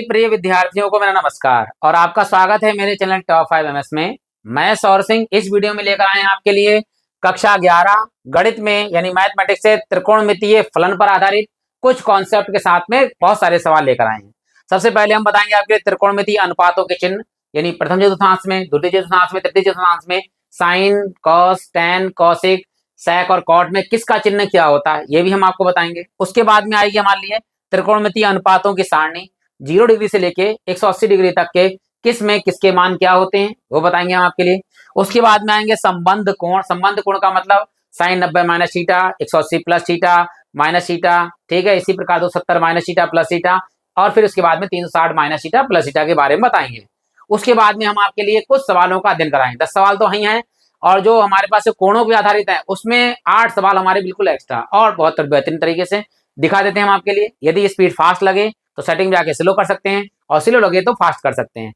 प्रिय विद्यार्थियों को मेरा नमस्कार और आपका स्वागत है मेरे चैनल टॉप 5 एमएस में। मैं सौर सिंह इस वीडियो में लेकर आए हैं आपके लिए कक्षा 11 गणित में यानी मैथमेटिक्स से त्रिकोणमितीय फलन पर आधारित कुछ कॉन्सेप्ट के साथ में बहुत सारे सवाल लेकर आए हैं। सबसे पहले हम बताएंगे आपके त्रिकोणमितीय अनुपातों के चिन्ह यानी प्रथम चतुर्थांश में, द्वितीय चतुर्थांश में, तृतीय चतुर्थांश में साइन, कॉस, टेन, कॉसिक, सेक और कॉट में किसका चिन्ह क्या होता है ये भी हम आपको बताएंगे। उसके बाद में आएगी हमारे लिए त्रिकोणमितीय अनुपातों की सारणी 0 डिग्री से लेके 180 डिग्री तक के किस में किसके मान क्या होते हैं वो बताएंगे हम आपके लिए। उसके बाद में आएंगे संबंध कोण। संबंध कोण का मतलब sine 90 minus theta, 180 plus theta minus theta, ठीक है। इसी प्रकार 270 माइनस थीटा प्लस थीटा और फिर उसके बाद में 360 माइनस थीटा प्लस थीटा के बारे में बताएंगे। उसके बाद में हम आपके लिए कुछ सवालों का अध्ययन कराएंगे। 10 सवाल तो वही हैं और जो हमारे पास कोणों पर आधारित है उसमें 8 सवाल हमारे बिल्कुल एक्स्ट्रा और बहुत बेहतरीन तरीके से दिखा देते हैं हम आपके लिए। यदि स्पीड फास्ट लगे तो सेटिंग में जाके स्लो कर सकते हैं और स्लो लगे तो फास्ट कर सकते हैं।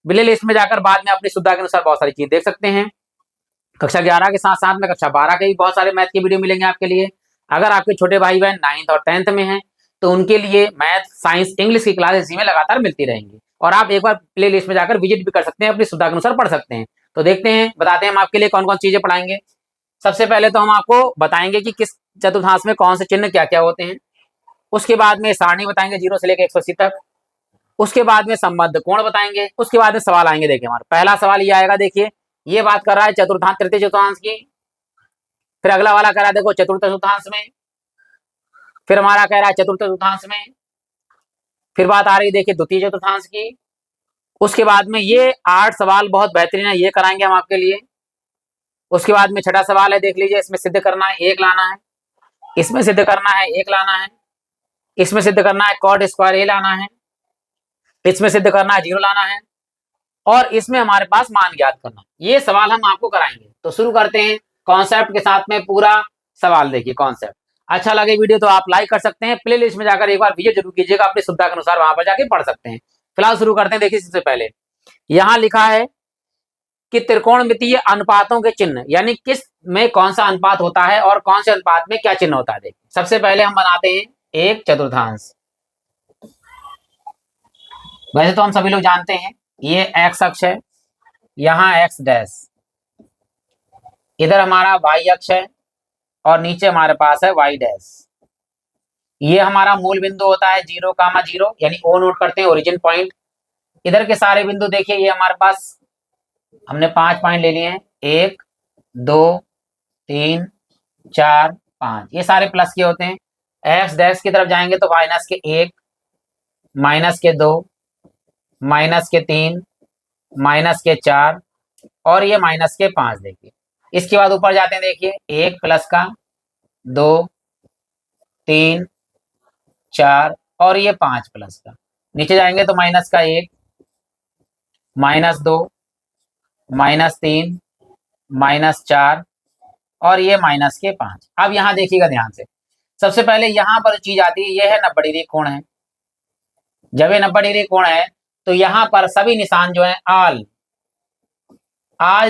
बिले लिस्ट में जाकर बाद में अपनी सुविधा के अनुसार बहुत सारी चीज देख सकते हैं। कक्षा 11 के साथ साथ में कक्षा 12 के भी बहुत सारे मैथ के वीडियो मिलेंगे आपके लिए। अगर आपके छोटे भाई बहन 9th और 10th में हैं तो उनके लिए मैथ, साइंस, इंग्लिश की क्लासेस इसी में लगातार मिलती रहेंगी और आप एक बार प्ले लिस्ट में जाकर विजिट भी कर सकते हैं, अपनी सुविधा के अनुसार पढ़ सकते हैं। तो देखते हैं, बताते हैं हम आपके लिए कौन कौन चीजें पढ़ाएंगे। सबसे पहले तो हम आपको बताएंगे कि किस चतुर्थांश में कौन से चिन्ह क्या क्या होते हैं। उसके बाद में सारणी बताएंगे 0 से लेकर 180 तक। उसके बाद में संबंध कोण बताएंगे। उसके बाद में सवाल आएंगे। देखिए हमारा पहला सवाल ये आएगा, देखिए ये बात कर रहा है चतुर्थांश तृतीय चतुर्थांश की। फिर अगला वाला कह रहा है देखो चतुर्थ चतुर्थांश में। फिर हमारा कह रहा है चतुर्थ चतुर्थांश में। फिर बात आ रही देखिए द्वितीय चतुर्थांश की। उसके बाद में ये 8 सवाल बहुत बेहतरीन है, ये कराएंगे हम आपके लिए। उसके बाद में छठा सवाल है, देख लीजिए इसमें सिद्ध करना है 1 लाना है, इसमें सिद्ध करना है 1 लाना है, इसमें सिद्ध करना है कॉट स्क्वायर ए लाना है, इसमें सिद्ध करना है 0 लाना है और इसमें हमारे पास मान ज्ञात करना। ये सवाल हम आपको कराएंगे। तो शुरू करते हैं कॉन्सेप्ट के साथ में। पूरा सवाल देखिए कॉन्सेप्ट। अच्छा लगे वीडियो तो आप लाइक कर सकते हैं, प्ले लिस्ट में जाकर एक बार विजिट जरूर कीजिएगा, अपनी सुविधा के अनुसार वहां पर जाके पढ़ सकते हैं। फिलहाल शुरू करते हैं। देखिए सबसे पहले यहाँ लिखा है कि त्रिकोणमितीय अनुपातों के चिन्ह यानी किस में कौन सा अनुपात होता है और कौन से अनुपात में क्या चिन्ह होता है। देखिए सबसे पहले हम बनाते हैं एक चतुर्थांश। वैसे तो हम सभी लोग जानते हैं ये एक्स अक्ष है, यहाँ एक्स डैश, इधर हमारा वाई अक्ष है और नीचे हमारे पास है वाई डैश। ये हमारा मूल बिंदु होता है 0,0 यानी ओ नोट करते हैं, ओरिजिन पॉइंट। इधर के सारे बिंदु देखिए ये हमारे पास हमने 5 पॉइंट ले लिए हैं, 1 2 3 4 5, ये सारे प्लस के होते हैं। एक्स डैश की तरफ जाएंगे तो माइनस के 1, माइनस के 2, माइनस के 3, माइनस के 4 और ये माइनस के 5। देखिए इसके बाद ऊपर जाते हैं, देखिए 1 प्लस का, 2 3 4 और ये 5 प्लस का। नीचे जाएंगे तो माइनस का 1, माइनस 2, माइनस 3, माइनस 4 और ये माइनस के 5। अब यहाँ देखिएगा ध्यान से, सबसे पहले यहाँ पर चीज आती है, ये है 90 डिग्री कोण है। जब ये 90 डिग्री कोण है तो यहाँ पर सभी निशान जो है आल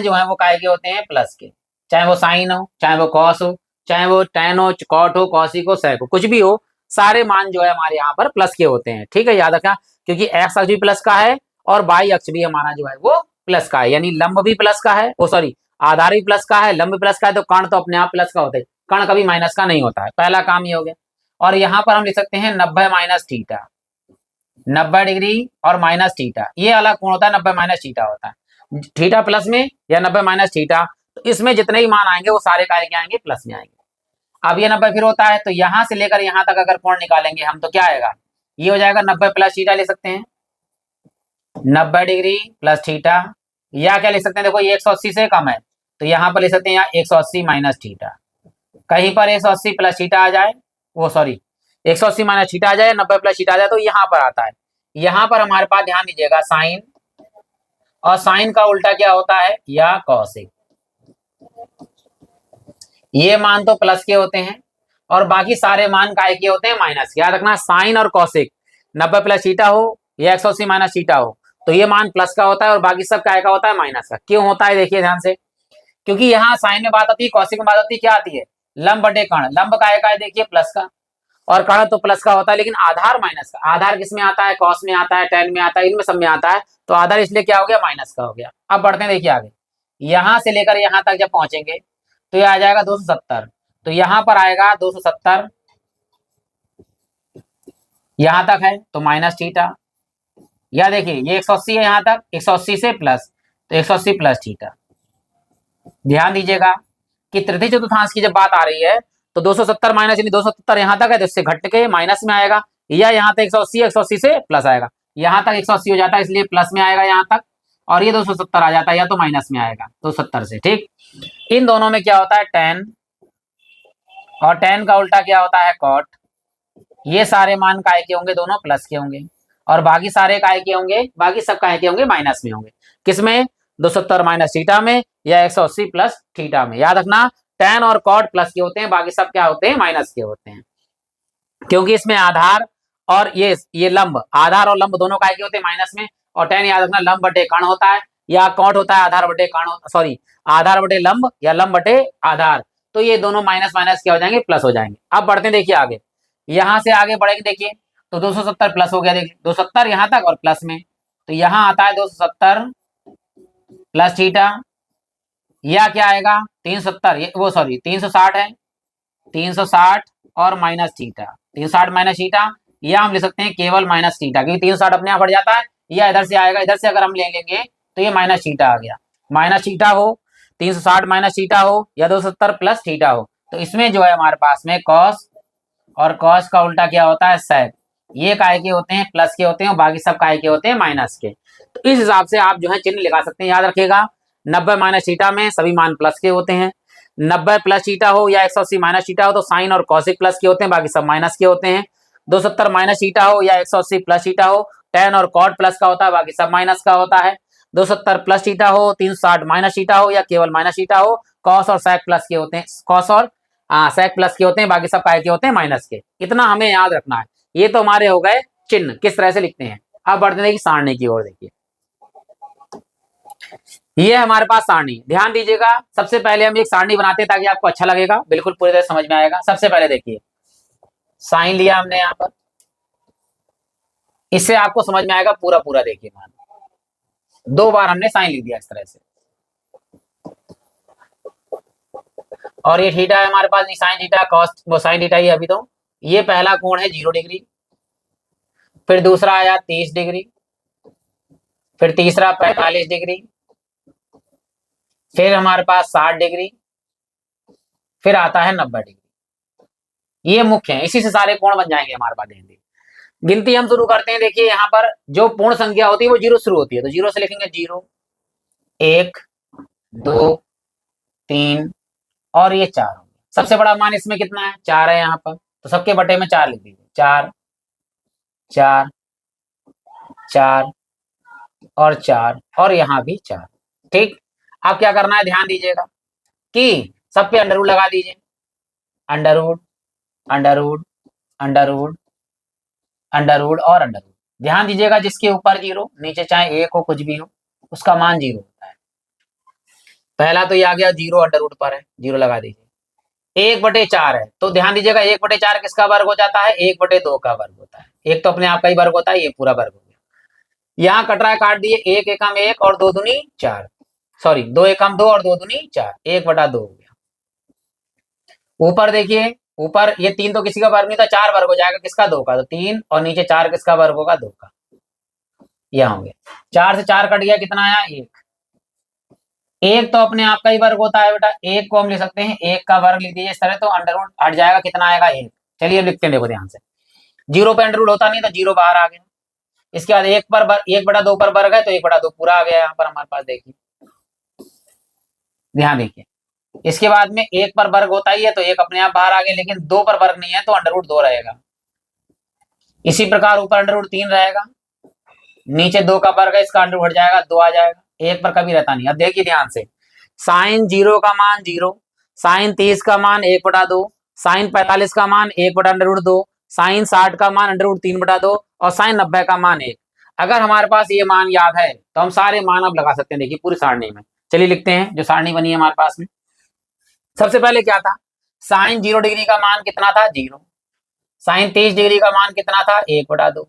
जो है वो काय के होते हैं, प्लस के। चाहे वो साइन हो, चाहे वो कॉस हो, चाहे वो टेन हो, कॉट हो, कॉसिक हो, सेक हो, कुछ भी हो, सारे मान जो है हमारे यहाँ पर प्लस के होते हैं। ठीक है, याद रखना, क्योंकि एक्स अक्ष भी प्लस का है और वाई अक्ष भी हमारा जो है वो प्लस का है, यानी लंब भी प्लस का है, वो सॉरी आधार भी प्लस का है, लंब प्लस का है, तो कर्ण तो अपने आप प्लस का होता है, कर्ण कभी माइनस का नहीं होता है। पहला काम ये हो गया। और यहाँ पर हम लिख सकते हैं 90 माइनस थीटा, 90 डिग्री और माइनस थीटा, ये अलग कोण होता है, 90 माइनस थीटा होता है। थीटा प्लस में या 90 माइनस थीटा, तो इसमें जितने ही मान आएंगे वो सारे कार्य के आएंगे, प्लस में आएंगे। अब ये 90 फिर होता है तो यहाँ से लेकर यहाँ तक अगर कोण निकालेंगे हम तो क्या आएगा, ये हो जाएगा 90 प्लस थीटा ले सकते हैं, 90 डिग्री प्लस थीटा, या क्या लिख सकते हैं, देखो ये 180 से कम है तो यहाँ पर लिख सकते हैं यहाँ 180 माइनस थीटा। कहीं पर 180 प्लस थीटा आ जाए, वो सॉरी 180 माइनस थीटा आ जाए, 90 प्लस थीटा आ जाए तो यहाँ पर आता है। यहाँ पर हमारे पास ध्यान दीजिएगा साइन, और साइन का उल्टा क्या होता है, या कॉसिक। ये मान तो प्लस के होते हैं और बाकी सारे मान काय के होते हैं, माइनस। याद रखना, साइन और कॉसिक 90 प्लस थीटा हो या 180 माइनस थीटा हो तो ये मान प्लस का होता है और बाकी सब काय का होता है, माइनस का। क्यों होता है देखिए ध्यान से, क्योंकि यहाँ साइन में बात होती है, कॉसिक में बात होती है, क्या आती है, लंब बटे कर्ण। लंब काय का है देखिए प्लस का, और कर्ण तो प्लस का होता है, लेकिन आधार माइनस का। आधार किस में आता है? कॉस में आता है, टेन में आता है, इनमें सब में आता है। तो आधार इसलिए क्या हो गया? माइनस का हो गया। अब बढ़ते हैं, देखिए आगे, यहां से लेकर यहां तक जब पहुंचेंगे तो ये आ जाएगा 270। तो यहां पर आएगा 270, यहां तक है तो माइनस थीटा। या देखिए ये 180 है, यहां तक 180 से प्लस, तो 180 प्लस थीटा। ध्यान दीजिएगा कि तृतीय चतुर्थांश की जब बात आ रही है तो 270 माइनस, यानी 270 यहाँ तक है तो इससे घट के माइनस में आएगा, या यहाँ तक 180, 180 से प्लस आएगा। यहाँ तक 180 हो जाता है इसलिए प्लस में आएगा यहाँ तक, और ये 270 आ जाता है या तो माइनस में आएगा 270 से। ठीक, इन दोनों में क्या होता है? टेन, और टेन का उल्टा क्या होता है? कॉट। ये सारे मान काय के होंगे? दोनों प्लस के होंगे, और बाकी सारे काय के होंगे? बाकी सब काय के होंगे? माइनस में होंगे। किसमें? 270 माइनस थीटा में, या 180 प्लस थीटा में। याद रखना, टेन और कॉट प्लस के होते हैं, बाकी सब क्या होते हैं? माइनस के होते हैं, क्योंकि इसमें आधार और ये लंब, आधार और लंब दोनों काय के होते हैं? माइनस में। और टेन याद रखना लंब बटे कर्ण होता है, या कॉट होता है आधार बटे कर्ण, सॉरी आधार बटे लंब या लंब बटे आधार। तो ये दोनों माइनस माइनस क्या हो जाएंगे? प्लस हो जाएंगे। अब बढ़ते हैं, देखिए आगे, यहां से आगे बढ़ेंगे, देखिए तो 270 प्लस हो गया, देखिए 270 यहां तक और प्लस में, तो यहां आता है 270 प्लस थीटा, या क्या आएगा? 370, ये वो सॉरी 360 है, 360 और माइनस थीटा, 360 माइनस थीटा, या हम ले सकते हैं केवल माइनस थीटा, क्योंकि 360 अपने आप हट जाता है, या इधर से आएगा, इधर से अगर हम ले लेंगे तो ये माइनस थीटा आ गया। माइनस थीटा हो, 360 माइनस थीटा हो, या 270 प्लस थीटा हो, तो इसमें जो है हमारे पास में कॉस, और कॉस का उल्टा क्या होता है? सेक। ये काय के होते हैं? प्लस के होते हैं, और बाकी सब काय के होते हैं? माइनस के। तो इस हिसाब से आप जो है चिन्ह लगा सकते हैं। याद रखिएगा 90 माइनस थीटा में सभी मान प्लस के होते हैं, 90 प्लस थीटा हो या 180 माइनस थीटा हो तो साइन और कॉसिक प्लस के होते हैं, बाकी सब माइनस के होते हैं। 270 माइनस थीटा हो या 180 प्लस थीटा हो, टेन और कॉट प्लस का होता है, बाकी सब माइनस का होता है। 270 प्लस थीटा हो, 360 माइनस थीटा हो या केवल माइनस थीटा हो, कॉस और सेक प्लस के होते हैं, कॉस और सेक प्लस के होते हैं, बाकी सब काय के होते हैं? माइनस के। इतना हमें याद रखना है। ये तो हमारे हो गए चिन्ह, किस तरह से लिखते हैं। अब बढ़ते हैं सारणी की ओर, देखिए ये हमारे पास सारणी। ध्यान दीजिएगा, सबसे पहले हम एक सारणी बनाते हैं ताकि आपको अच्छा लगेगा, बिल्कुल पूरी तरह समझ में आएगा। सबसे पहले देखिए साइन लिया हमने यहाँ पर, इससे आपको समझ में आएगा पूरा पूरा। देखिए मान 2 बार हमने साइन लिख दिया इस तरह से, और ये थीटा है हमारे पास, नहीं साइन थीटा कॉस, वो साइन थीटा ही अभी तो। ये पहला कोण है 0 डिग्री, फिर दूसरा आया 30 डिग्री, फिर तीसरा 45 डिग्री, फिर हमारे पास 60 डिग्री, फिर आता है 90 डिग्री। ये मुख्य है, इसी से सारे कोण बन जाएंगे हमारे पास। ध्यान गिनती हम शुरू करते हैं। देखिए यहाँ पर जो पूर्ण संख्या होती है वो 0 शुरू होती है, तो 0 से लिखेंगे 0, 1, 2, 3 और ये 4 हो गया। सबसे बड़ा मान इसमें कितना है? 4 है यहाँ पर, तो सबके बटे में 4 लिख दीजिए। 4, 4, 4 और 4, और यहाँ भी 4। ठीक, अब क्या करना है? ध्यान दीजिएगा कि सब पे अंडर रूट लगा दीजिए। Under root, under root, under root, under root और अंडर रूट। ध्यान दीजिएगा जिसके ऊपर 0, नीचे चाहे 1 हो, कुछ भी हो, उसका मान 0 होता है। पहला तो ये आ गया 0 अंडर रूट पर है, 0 लगा दीजिए। 1/4 है, तो ध्यान दीजिएगा 1/4 किसका वर्ग हो जाता है? 1/2 का वर्ग होता है। एक तो अपने आप का ही वर्ग होता है, ये पूरा वर्ग हो गया। यहाँ कट रहा है, काट दिए, 1 एकम 1 और 2 दूनी 4, सॉरी 2 एकम 2 और 2 दूनी 4, 1/2 हो गया। ऊपर देखिए, ऊपर ये 3 तो किसी का वर्ग नहीं था, 4 वर्ग हो जाएगा किसका? 2 का, तो 3, और नीचे 4 किसका वर्ग होगा? 2 का। यहाँ हो गया, 4 से 4 कट गया, कितना आया? 1। एक तो अपने आप का ही वर्ग होता है बेटा, 1 को हम लिख सकते हैं 1 का वर्ग लिख दीजिए इस तरह, तो अंडर रूट हट जाएगा, कितना आएगा? 1। चलिए अब लिखते हैं, देखो ध्यान से। 0 पे अंडर रूट होता नहीं, तो 0 बाहर आ गया। इसके बाद 1/2 पर वर्ग है, तो 1/2 पूरा आ गया यहाँ पर हमारे पास। देखिए ध्यान देखिए, इसके बाद में 1 पर वर्ग होता ही है, तो 1 अपने आप बाहर आ गया, लेकिन 2 पर वर्ग नहीं है, तो अंडर रूट 2 रहेगा। इसी प्रकार ऊपर अंडर रूट 3 रहेगा, नीचे 2 का वर्ग है, इसका अंडर रूट हट जाएगा, 2 आ जाएगा। 1 पर कभी रहता नहीं। अब देखिए ध्यान से, साइन 0 का मान 0, साइन 30 का मान 1/2, साइन 45 का मान 1/√2, साइन 60 का मान √3/2 और साइन 90 का मान 1। अगर हमारे पास ये मान याद है तो हम सारे मान अब लगा सकते हैं। देखिए पूरी सारणी में, चलिए लिखते हैं जो सारणी बनी है हमारे पास में। सबसे पहले क्या था? साइन 0 डिग्री का मान कितना था? 0। साइन 30 डिग्री का मान कितना था, 1/2।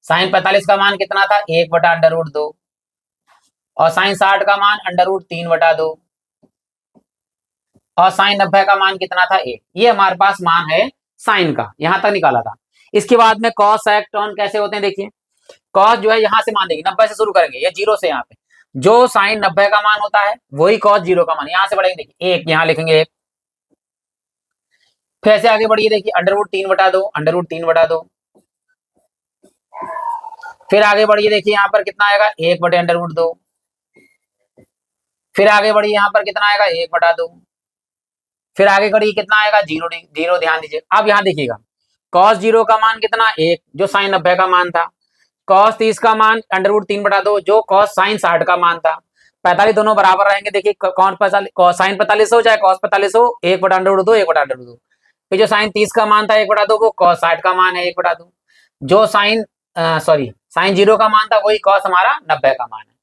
साइन 45 का मान कितना था, 1/√2। और साइन 60 का मान √3/2। और साइन 90 का मान कितना था, 1। ये हमारे पास मान है साइन का, यहां तक निकाला था। इसके बाद में कॉस सेक टॉन कैसे होते हैं, देखिए। कॉस जो है यहां से मान देंगे, 90 से शुरू करेंगे, ये 0 से यहाँ पे जो साइन 90 का मान होता है वही कॉस 0 का मान, यहां से बढ़ेंगे, देखिए 1 यहां लिखेंगे 1। फिर ऐसे आगे बढ़िए, देखिए √3/2, √3/2। फिर आगे बढ़िए, देखिए यहाँ पर कितना आएगा, 1/√2। फिर आगे बढ़िए, यहाँ पर कितना आएगा, 1/2। फिर आगे बढ़िए कितना आएगा, 0 0। ध्यान दीजिए, अब यहाँ देखिएगा कॉस 0 का मान कितना, 1, जो साइन 90 का मान था। कॉस 30 का मान √3/2, जो कॉस साइन 60 का मान था। 45 दोनों बराबर रहेंगे, देखिए कौन साइन 45 हो चाहे कॉस 45 हो, 1/√2 1/2। फिर जो साइन 30 का मान था 1/2, वो कॉस 60 का मान है 1/2। जो साइन 0 का मान था वही कॉस हमारा 90 का मान है।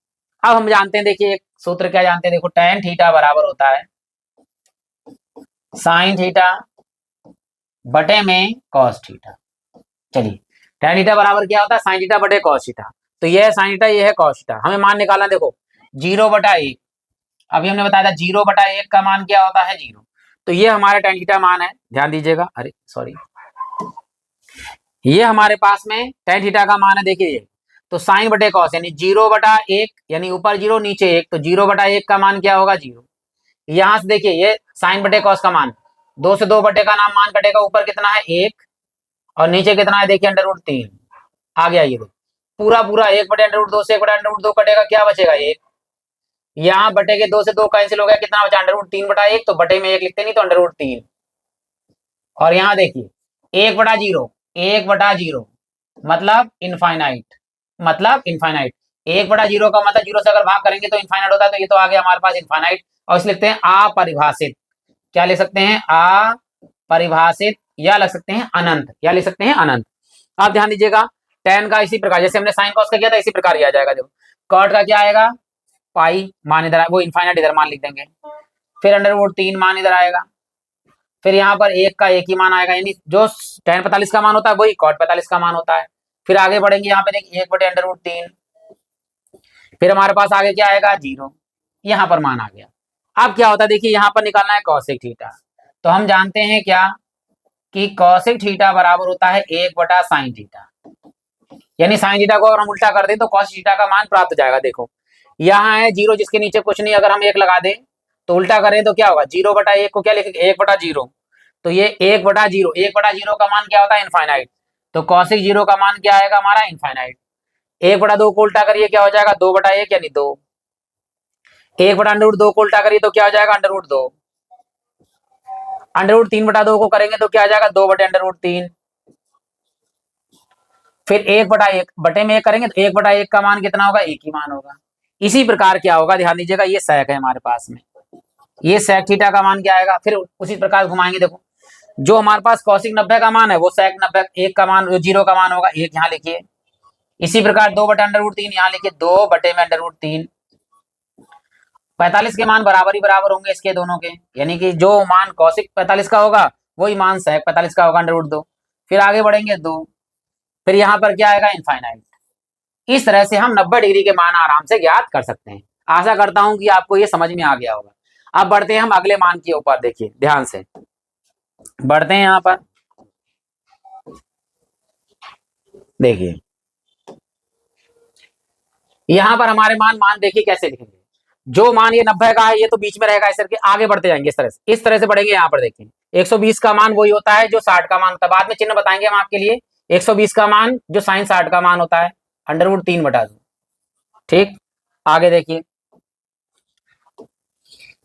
अब हम जानते हैं, देखिए एक सूत्र क्या जानते हैं, देखो tan थीटा बराबर होता है साइन थीटा बटे में कॉस थीटा। चलिए tan थीटा बराबर क्या होता है, साइन थीटा बटे कॉस थीटा। तो ये है साइन थीटा, ये है कॉस थीटा। हमें मान निकालना, देखो 0/1। अभी हमने बताया था 0/1 का मान क्या होता है, 0। तो ये हमारा tan थीटा मान है, ध्यान दीजिएगा। अरे सॉरी, ये हमारे पास में tan थीटा का मान है, देखिए। तो साइन बटे कॉस यानी 0/1, यानी ऊपर 0 नीचे 1, तो 0/1 का मान क्या होगा, 0। यहां से देखिए ये साइन बटे कॉस का मान, 2 से 2 बटे का नाम मान कटेगा, ऊपर कितना है 1 और नीचे कितना है, देखिए √3 आ गया। ये पूरा पूरा 1/√2 से 1/√2 कटेगा, क्या बचेगा 1। यहाँ बटे के 2 से 2 कैंसिल हो गया, कितना बचा √3/1, तो बटे में 1 लिखते नहीं तो √3। और यहाँ देखिए 1/0, 1/0 मतलब इनफाइनाइट, मतलब इनफाइनाइट। 1/0 का मतलब 0 से अगर भाग करेंगे तो इनफाइनाइट होता है, तो ये तो आ गया हमारे पास इनफाइनाइट। और इसे लिखते हैं अपरिभाषित। क्या लिख सकते हैं, अपरिभाषित, या लिख सकते हैं अनंत, या लिख सकते हैं अनंत। आप ध्यान दीजिएगा tan का इसी प्रकार, जैसे हमने साइन कॉस का किया था इसी प्रकार ही आ जाएगा। देखो कॉट का क्या आएगा, पाई मान इधर, वो इनफाइनाइट इधर मान लिख देंगे। फिर √3 मान इधर आएगा। फिर यहाँ पर 1 का 1 ही मान आएगा, यानी जो tan 45 का मान होता है वही cot 45 का मान होता है। फिर आगे बढ़ेंगे, यहाँ पे देखिए 1/√3। फिर हमारे पास आगे क्या आएगा, 0। यहाँ पर मान आ गया। अब क्या होता है, देखिए यहाँ पर निकालना है कॉसेक थीटा। तो हम जानते हैं क्या कि कॉसेक थीटा बराबर होता है 1/sin थीटा। यानी साइन थीटा को अगर हम उल्टा कर दें तो कॉस थीटा का मान प्राप्त हो जाएगा। देखो यहाँ है 0 जिसके नीचे कुछ नहीं, अगर हम 1 लगा दें तो उल्टा करें तो क्या होगा, 0/1 को क्या लिखेंगे, 1/0। तो ये 1/0, 1/0 का मान क्या होता है, इनफाइनाइट। तो कॉसिक 0 का मान क्या आएगा हमारा, इनफाइनाइट। 1/2 को उल्टा करिए, क्या हो जाएगा, 2/1 यानी 2। 1/√2 को उल्टा करिए तो क्या हो जाएगा, √2। √3/2 को करेंगे तो क्या आ जाएगा, 2/√3। फिर 1/1 बटे में 1 करेंगे तो 1/1 का मान कितना होगा, 1 ही मान होगा। इसी प्रकार क्या होगा, ध्यान दीजिएगा, ये सेक है हमारे पास में, ये सेक थीटा का मान क्या आएगा। फिर उसी प्रकार घुमाएंगे, देखो जो हमारे पास कौशिक 90 का मान है वो सेक 90 1 का मान, 0 का मान होगा 1, यहाँ लिखिए। इसी प्रकार 2/√3 यहाँ लिखिए, 2 बटे में √3। 45 के मान बराबर ही बराबर होंगे इसके दोनों के, यानी कि जो मान कौशिक 45 का होगा वही मान सेक 45 का होगा, √2। फिर आगे बढ़ेंगे 2। फिर यहाँ पर क्या आएगा, इनफाइनाइट। इस तरह से हम 90 डिग्री के मान आराम से ज्ञात कर सकते हैं। आशा करता हूं कि आपको ये समझ में आ गया होगा। अब बढ़ते हैं हम अगले मान के ऊपर, देखिए ध्यान से बढ़ते हैं। यहाँ पर देखिए, यहाँ पर हमारे मान देखिए कैसे लिखेंगे। जो मान ये 90 का है ये तो बीच में रहेगा, इस करके आगे बढ़ते जाएंगे, इस तरह से बढ़ेंगे। यहाँ पर देखिए 120 का मान वही होता है जो 60 का मान होता है, बाद में चिन्ह बताएंगे हम आपके लिए। 120 का मान जो साइन 60 का मान होता है, √3/2। ठीक, आगे देखिए।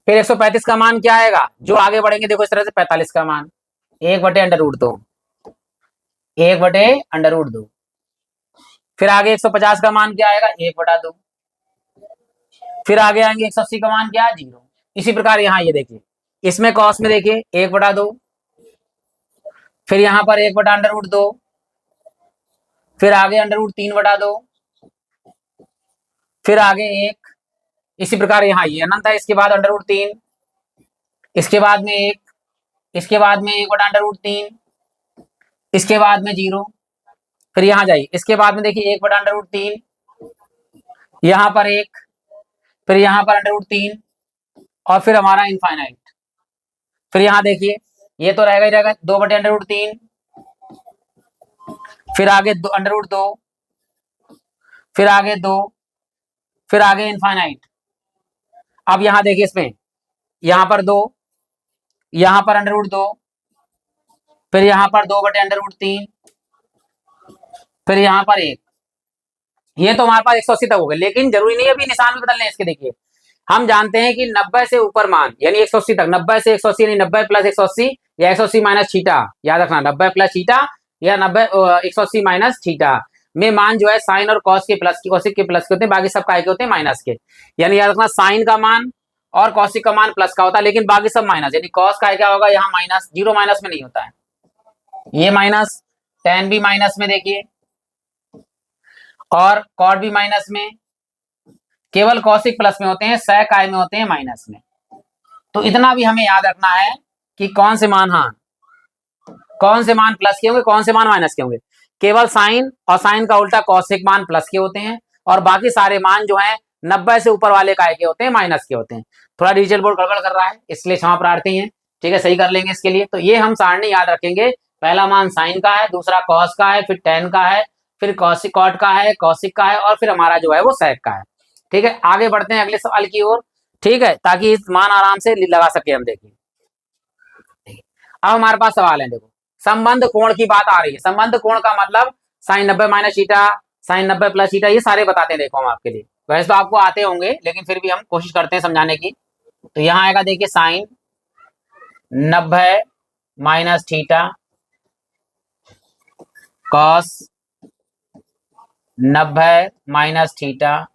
फिर 135 का मान क्या आएगा, जो आगे बढ़ेंगे देखो इस तरह से, 45 का मान 1/√2, 1/√2। फिर आगे 150 का मान क्या आएगा, 1/2। फिर आगे आएंगे 180 का मान क्या है, 0। इसी प्रकार यहाँ ये देखिए, इसमें कॉस में देखिए 1/2। फिर यहाँ पर 1/√2। फिर आगे √3/2। फिर आगे 1। इसी प्रकार यहाँ ये अनंत है, इसके बाद √3, इसके बाद में 1, इसके बाद में 1/√3, इसके बाद में 0, फिर यहाँ जाइए, इसके बाद में देखिए 1/√3, यहाँ पर 1, फिर यहाँ पर √3 और फिर हमारा इनफाइनाइट। फिर यहाँ देखिए ये तो रहेगा ही रहेगा 2/√3, फिर आगे √2, फिर आगे 2, फिर आगे इनफाइनाइट। अब यहाँ देखिए इसमें यहाँ पर 2, यहाँ पर √2, फिर यहाँ पर 2/√3, फिर यहाँ पर 1। ये तो हमारे पास 180 तक हो गए, लेकिन जरूरी नहीं है अभी निशान भी बदलने इसके। देखिए हम जानते हैं कि 90 से ऊपर मान यानी 180 तक, 90 से 180 यानी 90 + 180 या 180 - थीटा, याद रखना 90 + थीटा या 90 180 - थीटा में मान जो है साइन और कॉस के प्लस की, कॉसिक के प्लस के होते हैं, बाकी सब काय के होते हैं माइनस के। यानी याद रखना साइन का मान और कॉसिक का मान प्लस का होता है, लेकिन बाकी सब माइनस। यानी कॉस का क्या होगा यहाँ माइनस, 0 माइनस में नहीं होता है, ये माइनस, टेन भी माइनस में देखिए, और कॉट भी माइनस में, केवल कॉसिक प्लस में होते हैं, सेक काय में होते हैं माइनस में। तो इतना भी हमें याद रखना है कि कौन से मान, हाँ कौन से मान प्लस के होंगे, कौन से मान माइनस के होंगे। केवल साइन और साइन का उल्टा कॉसिक मान प्लस के होते हैं, और बाकी सारे मान जो हैं 90 से ऊपर वाले काय के होते हैं, माइनस के होते हैं। थोड़ा डिजिटल बोर्ड गड़बड़ कर रहा है, इसलिए क्षमा प्रार्थी हैं, ठीक है, सही कर लेंगे इसके लिए। तो ये हम सारणी याद रखेंगे, पहला मान साइन का है, दूसरा कॉस का है, फिर टेन का है, फिर कॉसिक कॉट का है, कॉसिक का है, और फिर हमारा जो है वो सेक का है। ठीक है, आगे बढ़ते हैं अगले सवाल की ओर, ठीक है, ताकि इस मान आराम से लगा सके हम। देखिए अब हमारे पास सवाल है, देखो संबंध कोण की बात आ रही है। संबंध कोण का मतलब साइन 90 - थीटा, साइन 90 + थीटा, ये सारे बताते हैं देखो हम आपके लिए। वैसे तो आपको आते होंगे, लेकिन फिर भी हम कोशिश करते हैं समझाने की। तो यहाँ आएगा देखिए sine 90 - theta, cos 90 - theta,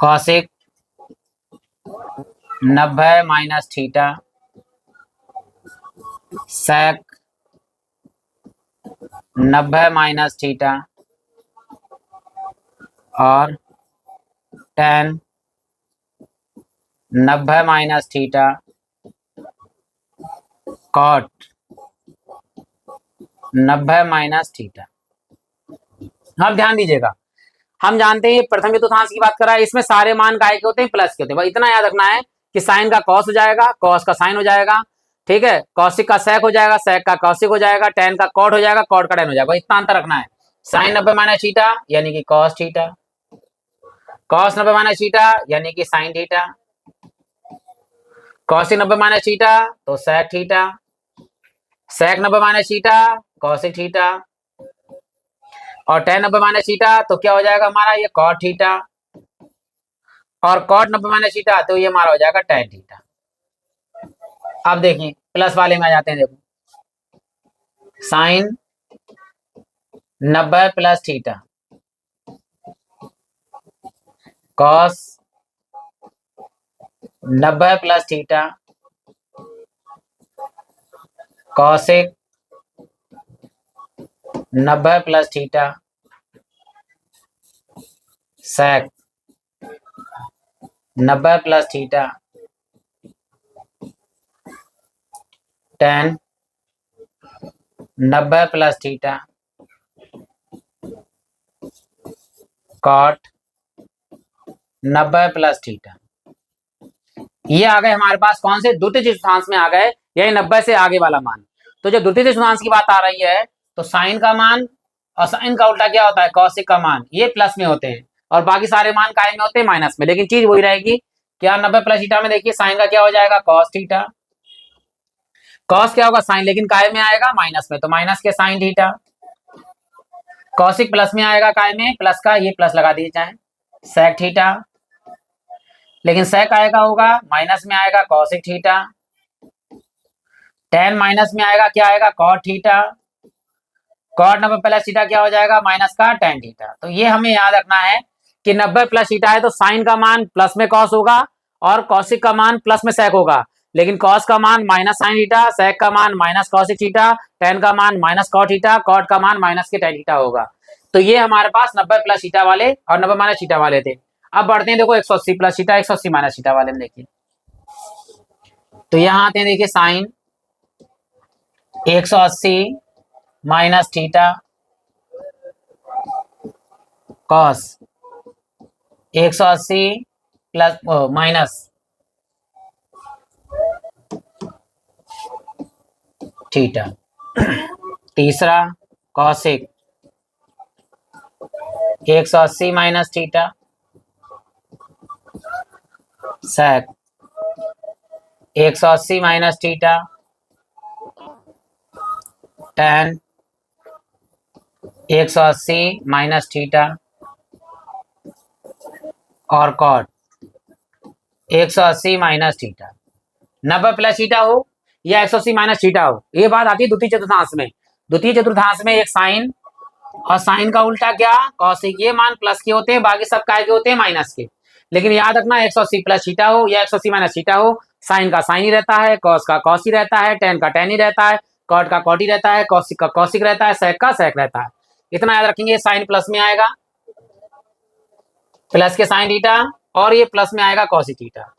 cosec 90 - theta, sec 90 - theta, और टेन 90 - थीटा, कॉट 90 - थीटा। अब ध्यान दीजिएगा, हम जानते हैं प्रथम चतुर्थांश की बात कर रहा है, इसमें सारे मान काय के होते हैं, प्लस के होते हैं। बस इतना याद रखना है कि साइन का कॉस हो जाएगा, कॉस का साइन हो जाएगा, ठीक है, कॉसिक का सेक हो जाएगा, सेक का कॉसिक हो जाएगा, टेन का कॉट हो जाएगा, कॉट का टेन हो जाएगा। इतना अंतर रखना है। साइन 90 - थीटा यानी कि कॉस थीटा, कॉस 90 - थीटा यानी कि साइन थीटा, कॉसिक 90 - थीटा तो sec theta, sec 90 - theta cosec theta, और टेन 90 - थीटा तो क्या हो जाएगा हमारा ये कॉट थीटा, और कॉट 90 - थीटा तो ये हमारा हो जाएगा टेन थीटा। अब देखिए प्लस वाले में आ जाते हैं, देखो sine 90 + theta, cos 90 + theta, cosec 90 + theta, sec 90 + theta, tan 90 + theta, cot 90 + theta. ये आ गए हमारे पास कौन से, द्वितीय चतुर्थांश में आ गए, यही 90 से आगे वाला मान। तो जब द्वितीय चतुर्थांश की बात आ रही है तो साइन का मान और साइन का उल्टा क्या होता है, कॉसिक का मान, ये प्लस में होते हैं, और बाकी सारे मान काय में होते हैं, माइनस में। लेकिन चीज वही रहेगी, क्या 90 + थीटा में देखिए साइन का क्या हो जाएगा, कॉस थीटा, कॉस क्या होगा साइन, लेकिन काय में आएगा माइनस में, तो माइनस के साइन थीटा, कॉसिक प्लस में आएगा काय में, प्लस का, ये प्लस लगा दिए चाहे, सेक थीटा, लेकिन सेक आएगा होगा माइनस में आएगा कॉसिक थीटा, टेन माइनस में आएगा क्या आएगा, कॉट थीटा, कॉट 90 + थीटा क्या हो जाएगा, माइनस का टेन थीटा। तो ये हमें याद रखना है कि 90 + थीटा है तो साइन का मान प्लस में कॉस होगा, और कॉसिक का मान प्लस में सेक होगा, लेकिन कॉस का मान माइनस साइन थीटा, सेक का मान माइनस कॉसिक थीटा, टेन का मान माइनस कॉट थीटा, कॉट का मान माइनस के टेन थीटा होगा। तो ये हमारे पास 90 + थीटा वाले और 90 - थीटा वाले थे। अब बढ़ते हैं, देखो 180 + थीटा, 180 - थीटा वाले में देखिए। तो यहाँ आते हैं, देखिए sine 180 minus theta cos 180 plus minus theta. तीसरा cosec 180 minus theta sec 180 minus theta tan 180 minus theta और cot 180 minus theta. 90 plus theta हो या 180 माइनस थीटा हो, ये बात आती है द्वितीय चतुर्थांश में। द्वितीय चतुर्थांश में एक साइन और साइन का उल्टा क्या कॉसिक, ये मान प्लस के होते हैं, बाकी सब काय के होते हैं माइनस के। लेकिन याद रखना 180 प्लस थीटा हो या 180 माइनस थीटा हो, साइन का साइन ही रहता है, कॉस का कॉस ही रहता है, टेन का टेन ही रहता है, कॉट का कॉट ही रहता है, कॉसिक का कॉसिक रहता है, सेक का सेक रहता है। इतना याद रखेंगे। साइन प्लस में आएगा प्लस के साइन थीटा और ये प्लस में आएगा कॉसिक थीटा।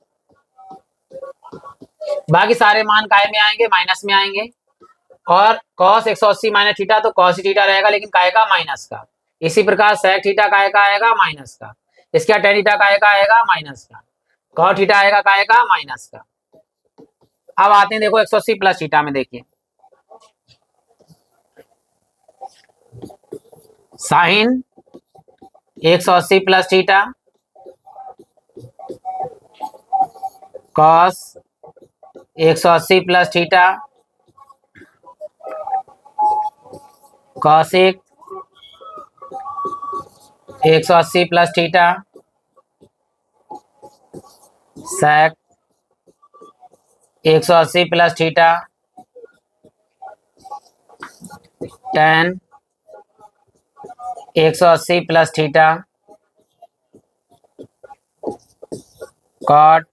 बाकी सारे मान काय में आएंगे माइनस में आएंगे। और cos 180 माइनस थीटा तो cos थीटा रहेगा, लेकिन काय का माइनस का। इसी प्रकार sec थीटा काय का आएगा माइनस का। इसका tan थीटा काय का आएगा माइनस का। cot थीटा आएगा काय का माइनस का। अब आते हैं देखो 180 प्लस थीटा में। देखिए sine 180 plus theta cos 180 plus theta cosec 180 plus theta sec 180 plus theta tan 180 plus theta cot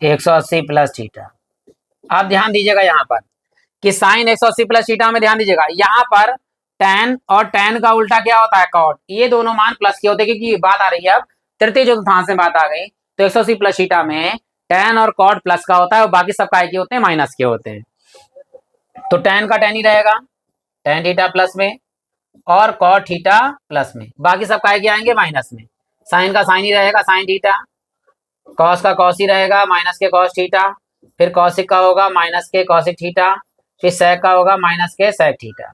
180 plus theta. अब ध्यान दीजिएगा यहाँ पर कि साइन 180 प्लस थीटा में ध्यान दीजिएगा, यहाँ पर tan और tan का उल्टा क्या होता है cot। ये दोनों मान प्लस के होते हैं, क्योंकि बात आ रही है अब तृतीय चतुर्थांश में बात आ गई। तो 180 प्लस थीटा में tan और cot प्लस का होता है और बाकी सब काय के होते हैं माइनस के होते हैं। तो tan का tan ही रहेगा tan थीटा प्लस में और cot थीटा प्लस में, बाकी सब काय के आएंगे माइनस में। साइन का साइन ही रहेगा साइन थीटा, कॉस का कॉस ही रहेगा माइनस के कॉस थीटा, फिर कॉसिक का होगा माइनस के कॉसिक थीटा, फिर सेक का होगा माइनस के सेक थीटा।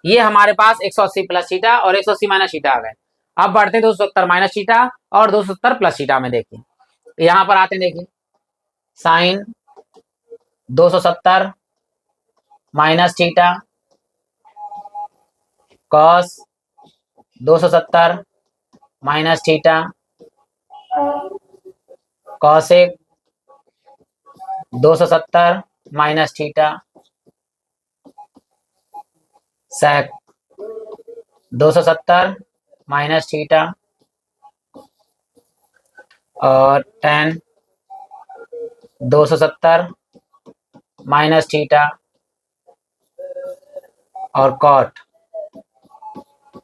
ये हमारे पास 180 प्लस थीटा और 180 माइनस थीटा आ गए। अब बढ़ते हैं 270 माइनस थीटा और 270 प्लस थीटा में। देखिए यहाँ पर आते हैं, देखिए sine 270 minus theta cos 270 minus theta cosec 270 minus theta sec 270 minus theta और tan 270 माइनस थीटा और cot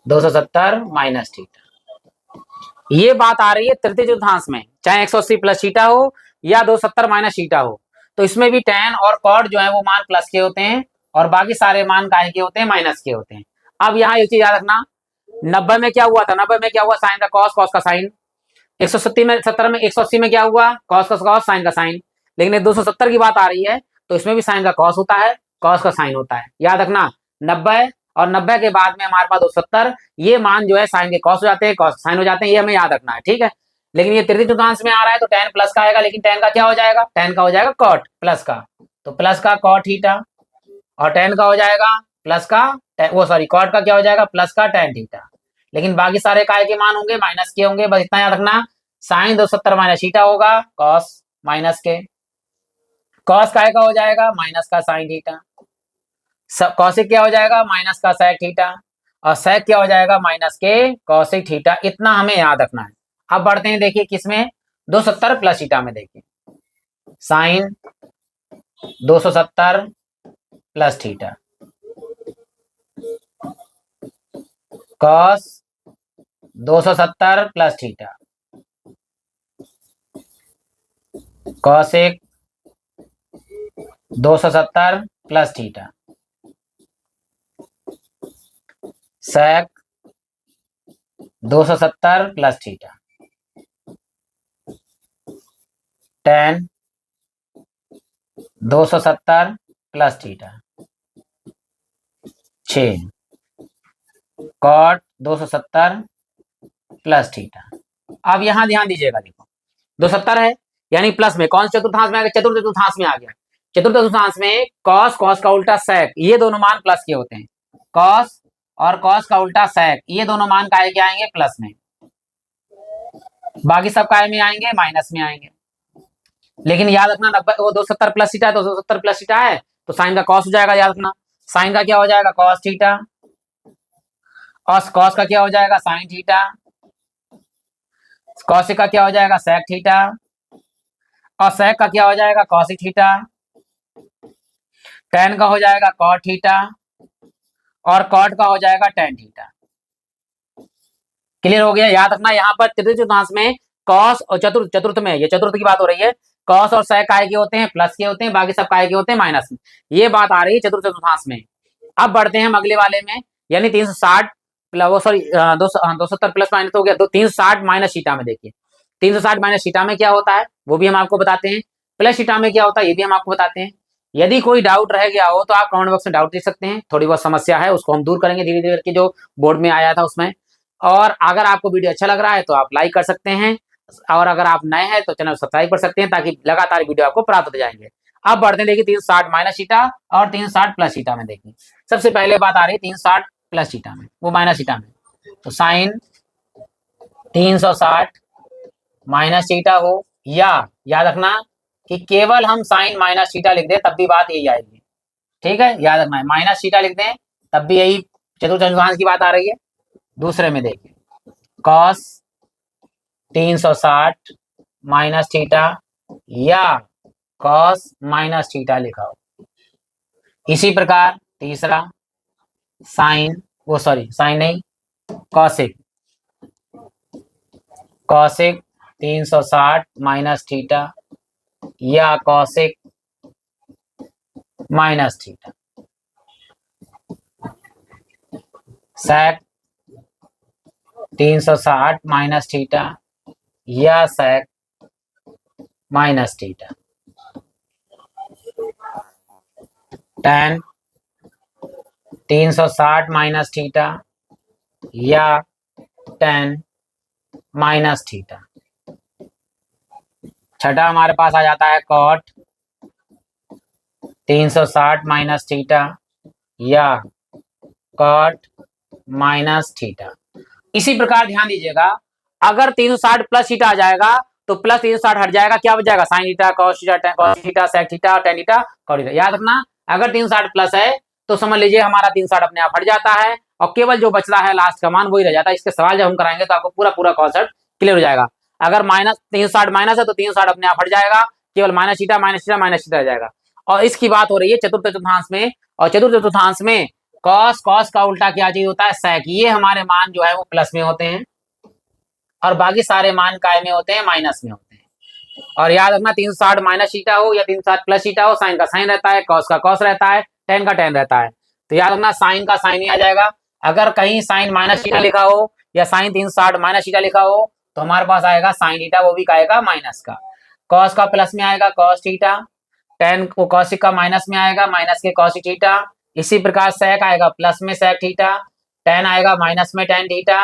270 माइनस थीटा। ये बात आ रही है तृतीय चतुर्थांश में, चाहे 180 प्लस थीटा हो या 270 माइनस थीटा हो, तो इसमें भी tan और cot जो है वो मान प्लस के होते हैं और बाकी सारे मान काय के होते हैं माइनस के होते हैं। अब यहाँ एक चीज याद रखना, 90 में क्या हुआ था, 90 में क्या हुआ साइन का कॉस कॉस का साइन, 170 में 70 में 180 में क्या हुआ कॉस का कॉस साइन का साइन। लेकिन 270 की बात आ रही है तो इसमें भी साइन का कॉस होता है कॉस का साइन होता है। याद रखना 90 और 90 के बाद में हमारे पास 270, ये मान जो है साइन के कॉस हो जाते हैं कॉस साइन हो जाते हैं, ये हमें याद रखना है, ठीक है। लेकिन ये तृतीय चतुर्थांश में आ रहा है तो tan प्लस का आएगा, लेकिन tan का क्या हो जाएगा, tan का हो जाएगा cot प्लस का, तो प्लस का cot थीटा और tan का हो जाएगा प्लस का वो सॉरी cot का क्या हो जाएगा प्लस का tan थीटा। लेकिन बाकी सारे काय के मान होंगे माइनस के होंगे, बस इतना याद रखना। साइन 270 माइनस थीटा होगा cos माइनस के, cos काय का हो जाएगा माइनस का साइन थीटा, कॉसिक क्या हो जाएगा माइनस का सेक थीटा और सेक क्या हो जाएगा माइनस के कॉसिक थीटा। इतना हमें याद रखना है। अब बढ़ते हैं, देखिए किसमें 270 प्लस थीटा में। देखिए sine 270 plus theta cos 270 plus theta cosec 270 plus theta sec 270 plus theta tan 270 plus theta 6 cot 270 plus theta. अब यहां ध्यान दीजिएगा, देखो 270 है यानी प्लस में कौन चतुर्थांश में आ गया, चतुर्थ चतुर्थांश में आ गया। चतुर्थ चतुर्थांश में कॉस, कॉस का उल्टा सेक, ये दोनों मान प्लस के होते हैं। कॉस और कॉस का उल्टा सेक, ये दोनों मान काय के आएंगे, प्लस में। बाकी सब काय में आएंगे, माइनस में आएंगे। लेकिन याद रखना 90 वो 270 प्लस थीटा है, तो 270 प्लस थीटा है तो साइन का कॉस हो जाएगा। याद रखना साइन का क्या हो जाएगा, कॉस थीटा, और कॉस का क्या हो जाएगा, साइन थीटा, कॉसिक का क्या हो जाएगा, सेक थीटा, और सेक का क्या हो जाएगा, कॉसिक थीटा, टेन का हो जाएगा कॉट थीटा, और कॉट का हो जाएगा टेन थीटा। क्लियर हो गया। याद रखना यहाँ पर तृतीय चतुर्थांश में कॉस और चतुर्थ में, ये चतुर्थ की बात हो रही है, कॉस और सेक काय के होते हैं, प्लस के होते हैं, बाकी सब काय के होते हैं, माइनस में। ये बात आ रही है चतुर्थ चतुर्थांश में। अब बढ़ते हैं हम अगले वाले में, यानी 360 वो सॉरी 270 प्लस माइनस हो गया, तो 360 माइनस थीटा में देखिए 360 माइनस थीटा में क्या होता है वो भी हम आपको बताते हैं, प्लस थीटा में क्या होता है ये भी हम आपको बताते हैं। यदि कोई डाउट रह गया हो तो आप कमेंट बॉक्स में डाउट दे सकते हैं, थोड़ी बहुत समस्या है उसको हम दूर करेंगे धीरे धीरे करके, जो बोर्ड में आया था उसमें। और अगर आपको वीडियो अच्छा लग रहा है तो आप लाइक कर सकते हैं, और अगर आप नए हैं तो चैनल सब्सक्राइब कर सकते हैं, ताकि लगातार वीडियो आपको प्राप्त होते जाएंगे। अब बढ़ते हैं, देखिए 360 माइनस थीटा और 360 प्लस थीटा में। देखिए सबसे पहले बात आ रही है 360 प्लस थीटा में, वो माइनस थीटा में, तो साइन 360 माइनस थीटा हो, या याद रखना कि केवल हम साइन माइनस थीटा लिख दें तब भी बात यही आएगी। ठीक है, याद रखना है माइनस थीटा लिख दें तब भी यही चतुर्थ चतुर्थांश की बात आ रही है। दूसरे में देखिए कॉस 360 माइनस थीटा या कॉस माइनस थीटा लिखा हो। इसी प्रकार तीसरा साइन, वो सॉरी साइन नहीं, कॉसिक, कॉसिक 360 माइनस थीटा या cosec minus theta. Sec 360 minus theta या sec minus theta. Tan 360 minus theta या टेन माइनस थीटा। छठा हमारे पास आ जाता है कॉट 360 माइनस थीटा या कॉट माइनस थीटा। इसी प्रकार ध्यान दीजिएगा, अगर 360 प्लस थीटा आ जाएगा तो प्लस 360 हट जाएगा, क्या बच जाएगा, sine theta, cos theta, tan cos theta, sec theta, tan theta, cot theta. याद रखना अगर 360 प्लस है तो समझ लीजिए हमारा 360 अपने आप हट जाता है, और केवल जो बचता है लास्ट का मान वही रह जाता है। इसके सवाल जब हम कराएंगे तो आपको पूरा पूरा कॉन्सेप्ट क्लियर हो जाएगा। अगर माइनस 360 माइनस है तो 360 अपने आप हट जाएगा, केवल minus theta minus theta minus theta रह जाएगा। और इसकी बात हो रही है चतुर्थ चतुर्थांश में, और चतुर्थ चतुर्थांश में कॉस, कॉस का उल्टा क्या चीज होता है, सेक। ये हमारे मान जो है वो प्लस में होते हैं, और बाकी सारे मान काय में होते हैं, माइनस में होते हैं। और याद रखना 360 माइनस थीटा हो या 360 प्लस थीटा हो, साइन का साइन रहता है, कॉस का कॉस रहता है, टेन का टेन रहता है। तो याद रखना साइन का साइन ही आ जाएगा। अगर कहीं साइन माइनस थीटा लिखा हो या साइन 360 माइनस थीटा लिखा हो तो हमारे पास आएगा साइन थीटा, वो भी का आएगा माइनस का। कॉस का प्लस में आएगा कॉस थीटा, टेन को कॉसिक का माइनस में आएगा, माइनस के कॉसिक थीटा। इसी प्रकार सेक आएगा प्लस में सेक थीटा, टेन आएगा माइनस में टेन थीटा,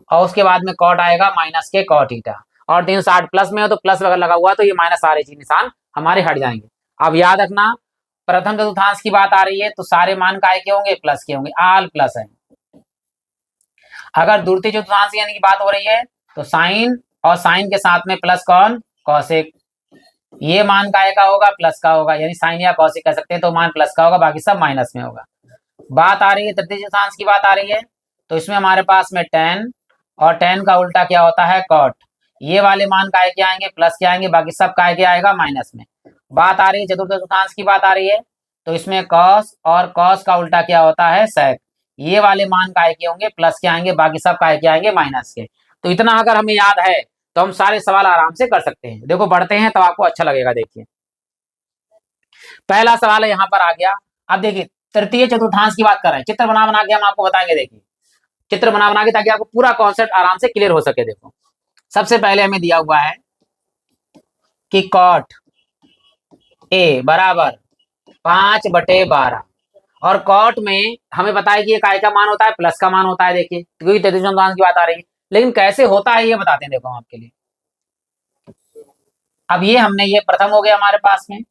और उसके बाद में कॉट आएगा माइनस के कॉट थीटा। और 360 प्लस में हो तो प्लस अगर लगा हुआ तो ये माइनस सारे चीज निशान हमारे हट जाएंगे। अब याद रखना प्रथम चतुर्थांश की बात आ रही है तो सारे मान काय के होंगे, प्लस के होंगे, आल प्लस है। अगर द्वितीय चतुर्थांश यानी की बात हो रही है तो साइन और साइन के साथ में प्लस कौन, कॉसेक। ये मान काय का होगा, प्लस का होगा, यानी साइन या कॉसेक कह सकते हैं, तो मान प्लस का होगा, बाकी सब माइनस में होगा। बात आ रही है तृतीय चतुर्थांश की बात आ रही है तो इसमें हमारे पास में टेन, और टेन का उल्टा क्या होता है, कॉट। ये वाले मान काय के आएंगे, प्लस के आएंगे, बाकी सब काय के आएगा, माइनस में। बात आ रही है चतुर्थ चतुर्थांश की बात आ रही है तो इसमें कॉस और कॉस का उल्टा क्या होता है, सेक। ये वाले मान काय के होंगे, प्लस के आएंगे, बाकी सब काय के आएंगे, माइनस के। तो इतना अगर हमें याद है तो हम सारे सवाल आराम से कर सकते हैं। देखो बढ़ते हैं तो आपको अच्छा लगेगा। देखिए पहला सवाल है यहाँ पर आ गया। अब देखिए तृतीय चतुर्थांश की बात कर रहे हैं, चित्र बना बना के हम आपको बताएंगे। देखिए चित्र बना बना के, ताकि आपको पूरा कॉन्सेप्ट आराम से क्लियर हो सके। देखो सबसे पहले हमें दिया हुआ है कि कॉट ए बराबर 5/12, और कॉट में हमें पता है कि ये काय का मान होता है, प्लस का मान होता है। देखिए क्योंकि तृतीय चतुर्थांश की बात आ रही है, लेकिन कैसे होता है ये बताते हैं। देखो हम आपके लिए, अब ये हमने, ये प्रथम हो गया हमारे पास में,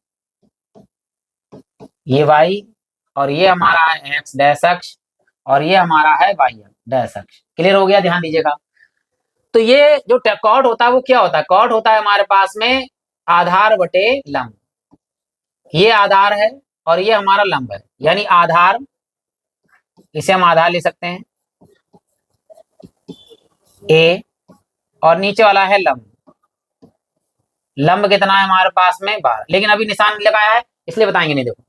ये y, और ये हमारा है x डैश अक्ष, और ये हमारा है y डैश अक्ष। क्लियर हो गया, ध्यान दीजिएगा। तो ये जो कॉट होता है वो क्या होता है, कॉट होता है हमारे पास में आधार बटे लंब। ये आधार है और ये हमारा लंब है, यानी आधार, इसे हम आधार ले सकते हैं a, और नीचे वाला है लंब। लंब कितना है हमारे पास में 12, लेकिन अभी निशान नहीं लगाया है इसलिए बताएंगे नहीं। देखो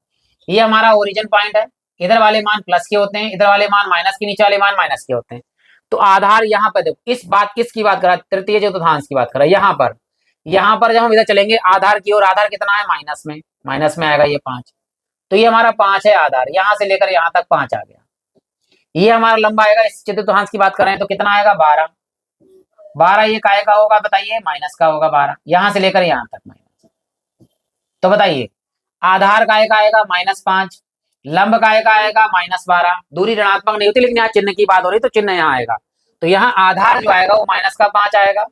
ये हमारा ओरिजिन पॉइंट है, इधर वाले मान प्लस के होते हैं, इधर वाले मान माइनस के, नीचे वाले मान माइनस के होते हैं। तो आधार यहाँ पर देखो, इस बात किसकी बात कर रहा है, तृतीय चतुर्थांश की बात कर रहा है। यहाँ पर जब हम इधर चलेंगे आधार की ओर, आधार कितना है माइनस में आएगा ये 5, तो ये हमारा 5 है आधार, यहाँ से लेकर यहाँ तक 5 आ गया। ये हमारा लंबा आएगा, इस चतुर्थांश की बात कर रहे हैं तो कितना आएगा 12। ये काय का होगा बताइए, माइनस का होगा 12, यहाँ से लेकर यहाँ तक माइनस। तो बताइए आधार काय का आएगा -5, लंब काय का आएगा -12। दूरी ऋणात्मक नहीं होती, लेकिन यहाँ चिन्ह की बात हो रही तो चिन्ह यहाँ आएगा। तो यहाँ आधार जो आएगा वो -5 आएगा,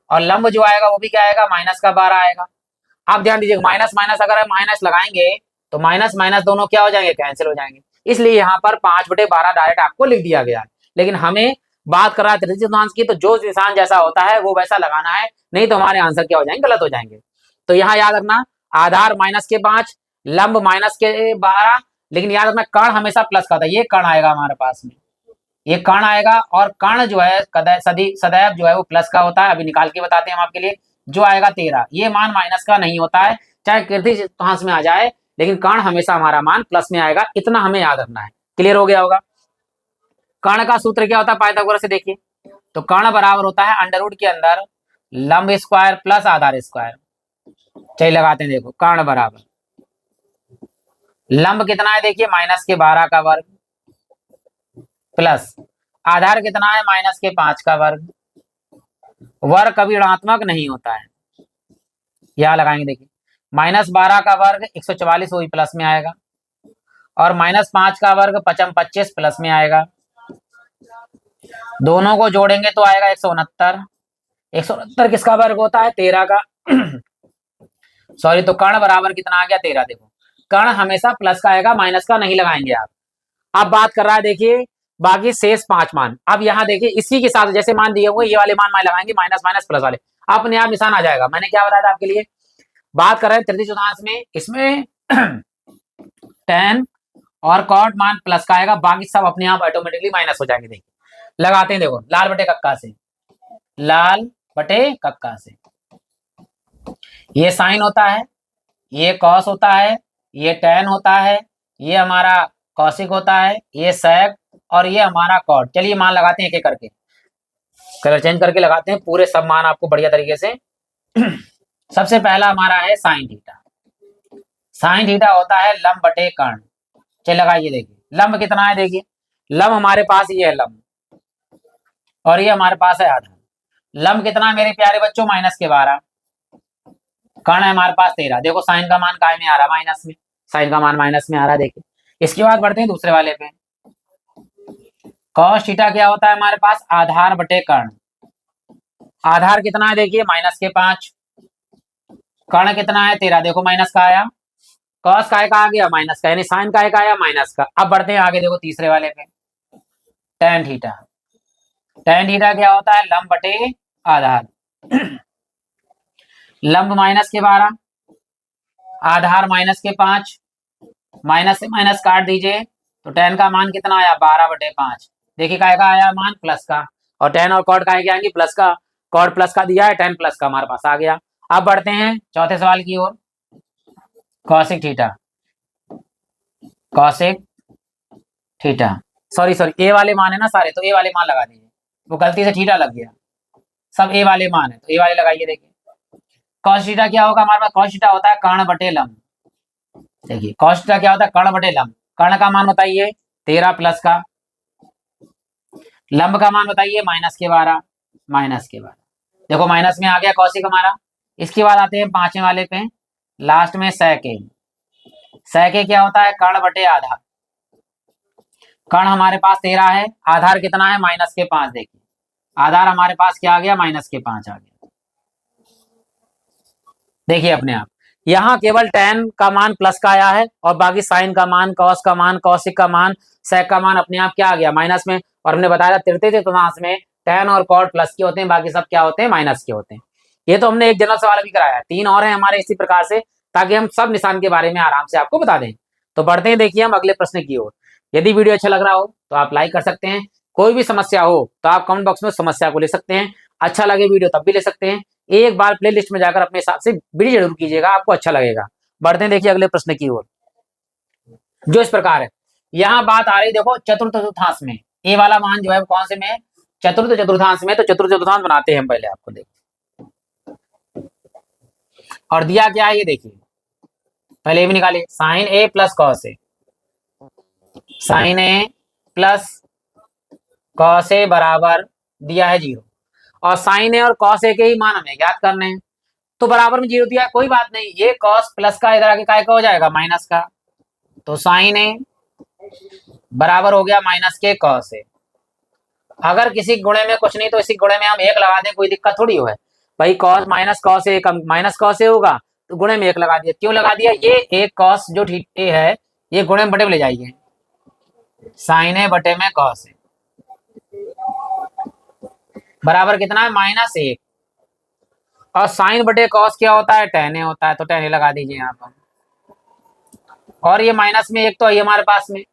और लंब जो आएगा वो भी क्या आएगा, -12 आएगा। आप ध्यान दीजिए, माइनस माइनस अगर हम माइनस लगाएंगे तो माइनस माइनस दोनों क्या हो जाएंगे, कैंसिल हो जाएंगे। इसलिए यहाँ पर 5/12 डायरेक्ट आपको लिख दिया गया है। लेकिन हमें बात कर रहा है तृतीय चतुर्थांश की, तो जो निशान जैसा होता है वो वैसा लगाना है, नहीं तो हमारे आंसर क्या हो जाएंगे, गलत हो जाएंगे। तो यहाँ याद रखना, आधार -5, लंब -12, लेकिन याद रखना कर्ण हमेशा प्लस का होता है। ये कर्ण आएगा हमारे पास में, ये कर्ण आएगा, और कर्ण जो है सदैव जो है वो प्लस का होता है। अभी निकाल के बताते हैं हम आपके लिए। जो आएगा 13, ये मान माइनस का नहीं होता है, चाहे तृतीय चतुर्थांश में आ जाए, लेकिन कर्ण हमेशा हमारा मान प्लस में आएगा, इतना हमें याद रखना है। क्लियर हो गया होगा। कर्ण का सूत्र क्या होता है पाइथागोरस से, देखिए तो कर्ण बराबर होता है √ के अंदर लंब स्क्वायर प्लस आधार स्क्वायर। चलिए लगाते हैं, देखो कर्ण बराबर लंब कितना है, देखिए -12 का वर्ग, प्लस आधार कितना है -5 का वर्ग। वर्ग कभी ऋणात्मक नहीं होता है, यहां लगाएंगे। देखिए -12 का वर्ग 144 वही प्लस में आएगा, और -5 का वर्ग 25 प्लस में आएगा। दोनों को जोड़ेंगे तो आएगा 169। 169 किसका वर्ग होता है, 13 का। सॉरी, तो कर्ण बराबर कितना आ गया, 13। देखो कर्ण हमेशा प्लस का आएगा, माइनस का नहीं लगाएंगे आप। अब बात कर रहा है, देखिए बाकी शेष 5 मान। अब यहाँ देखिए इसी के साथ जैसे मान दिए हुए, ये वाले मान लगाएंगे, माइनस माइनस प्लस वाले, अपने आप निशान आ जाएगा। मैंने क्या बताया था आपके लिए, बात कर रहे हैं तृतीय चतुर्थांश में, इसमें tan और कॉट मान प्लस का आएगा, बाकी सब अपने आप ऑटोमेटिकली माइनस हो जाएंगे। देखिए लगाते हैं, देखो लाल बटे कक्का से, लाल बटे कक्का से, ये साइन होता है, ये कॉस होता है, ये tan होता है, ये हमारा कौशिक होता है, ये sec, और ये हमारा कॉट। चलिए मान लगाते हैं एक एक करके, कलर चेंज करके लगाते हैं, पूरे सब मान आपको बढ़िया तरीके से। सबसे पहला हमारा है साइन थीटा। साइन थीटा होता है लंब बटे कर्ण। चलिए लगाइए, देखिए लंब कितना है, देखिए लंब हमारे पास ये है लंब, और ये हमारे पास है आधा। लंब कितना है मेरे प्यारे बच्चों, -12। कर्ण है हमारे पास 13। देखो साइन का मान काय में आ रहा है, माइनस में, साइन का मान माइनस में आ रहा है। देखिए इसके बाद बढ़ते हैं दूसरे वाले पे। कॉस थीटा क्या होता है हमारे पास, आधार बटे कर्ण। आधार कितना है, देखिए -5। कर्ण कितना है, 13। देखो माइनस का आया, कॉस काय का आ गया, माइनस का, यानी साइन काय का आया, माइनस का। अब बढ़ते हैं आगे, देखो तीसरे वाले पे, tan थीटा। tan थीटा क्या होता है, लंब बटे आधार। लंब -12, आधार -5, माइनस से माइनस काट दीजिए, तो tan का मान कितना आया, 12/5। देखिए काय का आया मान, प्लस का, और tan और कॉट काय के आएंगे, प्लस का। कॉट प्लस का दिया है, tan प्लस का हमारे पास आ गया। अब बढ़ते हैं चौथे सवाल की ओर, cosec theta. Cosec theta, sorry A वाले मान है ना सारे, तो ए वाले मान लगा दीजिए, वो गलती से थीटा लग गया, सब ए वाले मान है तो ए वाले लगाइए। देखिए कॉस थीटा क्या होगा हमारे पास, कॉस थीटा होता है कर्ण बटे लंब। देखिए cos थीटा क्या होता है, कर्ण बटे लंब। कर्ण का मान बताइए 13 प्लस का, लंब का मान बताइए -12, -12। देखो माइनस में आ गया कौशिक हमारा। इसके बाद आते हैं पांचवें वाले पे, लास्ट में सैके। सैके क्या होता है, कर्ण बटे आधार। कर्ण हमारे पास 13 है, आधार कितना है -5। देखिए आधार हमारे पास क्या आ गया, -5 आ गया। देखिए अपने आप यहाँ केवल tan का मान प्लस का आया है और बाकी साइन का मान, कॉस का मान, कौशिक का मान, सेक का मान अपने आप क्या आ गया, माइनस में। और हमने बताया तृतीय चतुर्थांश में tan और कॉट प्लस के होते हैं, बाकी सब क्या होते हैं, माइनस के होते हैं। ये तो हमने एक जनरल सवाल भी कराया है, 3 और हैं हमारे इसी प्रकार से, ताकि हम सब निशान के बारे में आराम से आपको बता दें। तो बढ़ते हैं, देखिए हम अगले प्रश्न की ओर। यदि वीडियो अच्छा लग रहा हो तो आप लाइक कर सकते हैं। कोई भी समस्या हो तो आप कमेंट बॉक्स में समस्या को ले सकते हैं। अच्छा लगे वीडियो तब भी ले सकते हैं। एक बार प्ले लिस्ट में जाकर अपने हिसाब से विडियो जरूर कीजिएगा, आपको अच्छा लगेगा। बढ़ते हैं देखिए अगले प्रश्न की ओर, जो इस प्रकार है। यहाँ बात आ रही देखो चतुर्थ चतुर्थांश में, ए वाला मान जो है कौन से में है, चतुर्थ चतुर्थांश में। तो चतुर्थ चतुर्थांश बनाते हैं हम पहले, आपको देखो और दिया क्या है ये देखिए, पहले ये भी निकालिए, sign A plus cos A. Sign A plus cos A बराबर दिया है 0, और साइन ए और कॉस ए के ही मान हमें ज्ञात करने हैं। तो बराबर में 0 दिया, कोई बात नहीं, ये कॉस प्लस का इधर आके काय का हो जाएगा, माइनस का। तो साइन ए बराबर हो गया माइनस के कॉस ए। अगर किसी गुणे में कुछ नहीं तो इसी गुणे में हम 1 लगा दें, कोई दिक्कत थोड़ी हो है भाई। Cos minus cos A minus cos A होगा, तो गुणे में 1 लगा दिया। क्यों लगा दिया, ये एक कॉस जो ठीक ए है ये गुणे में बटे में ले जाइए, साइन ए बटे में कॉस ए बराबर कितना है, -1। और साइन बटे कॉस क्या होता है, tan ए होता है, तो tan ए लगा दीजिए यहाँ पर। और ये माइनस में 1 तो है हमारे पास में,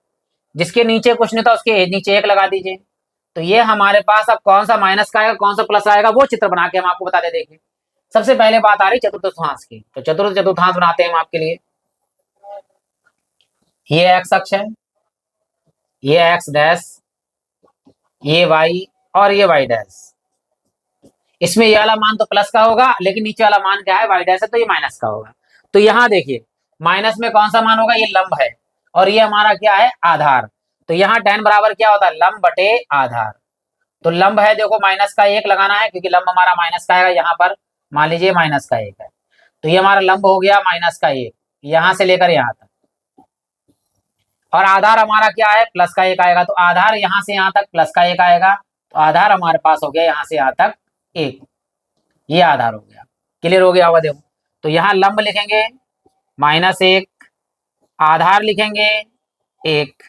जिसके नीचे कुछ नहीं था उसके नीचे 1 लगा दीजिए। तो ये हमारे पास अब कौन सा माइनस का आएगा कौन सा प्लस आएगा, वो चित्र बना के हम आपको बता दे। देखिए सबसे पहले बात आ रही चतुर्थ चतुर्थांश की, तो चतुर्थ चतुर्थांश बनाते हैं हम आपके लिए। ये एक्स अक्ष है, ये एक्स डैश, ये वाई और ये वाई डैश। इसमें ये वाला मान तो प्लस का होगा, लेकिन नीचे वाला मान क्या है, वाई डैश है, तो ये माइनस का होगा। तो यहाँ देखिए माइनस में कौन सा मान होगा, ये लंब है, और ये हमारा क्या है, आधार। तो यहाँ tan बराबर क्या होता है, लंब बटे आधार। तो लंब है देखो माइनस का 1 लगाना है, क्योंकि लंब हमारा माइनस का है। यहाँ पर मान लीजिए माइनस का 1 है, तो ये हमारा लंब हो गया माइनस का 1, यहाँ से लेकर यहाँ तक। और आधार हमारा क्या है, प्लस का 1 आएगा। तो आधार यहाँ से यहाँ तक प्लस का 1 आएगा, तो आधार हमारे पास हो गया यहाँ से यहाँ तक 1। ये आधार हो गया, क्लियर हो गया होगा देखो। तो यहाँ लंब लिखेंगे -1, आधार लिखेंगे 1,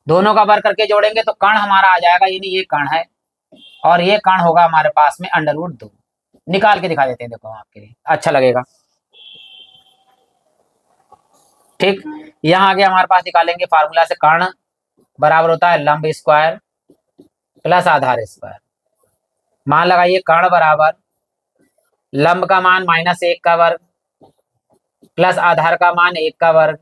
दोनों का वर्ग करके जोड़ेंगे तो कर्ण हमारा आ जाएगा, यानी ये कर्ण है, और ये कर्ण होगा हमारे पास में √2। निकाल के दिखा देते हैं, देखो आपके लिए अच्छा लगेगा। ठीक, यहाँ आगे हमारे पास निकालेंगे फार्मूला से, कर्ण बराबर होता है लंब स्क्वायर प्लस आधार स्क्वायर। मान लगाइए कर्ण बराबर लंब का मान -1 का वर्ग प्लस आधार का मान 1 का वर्ग।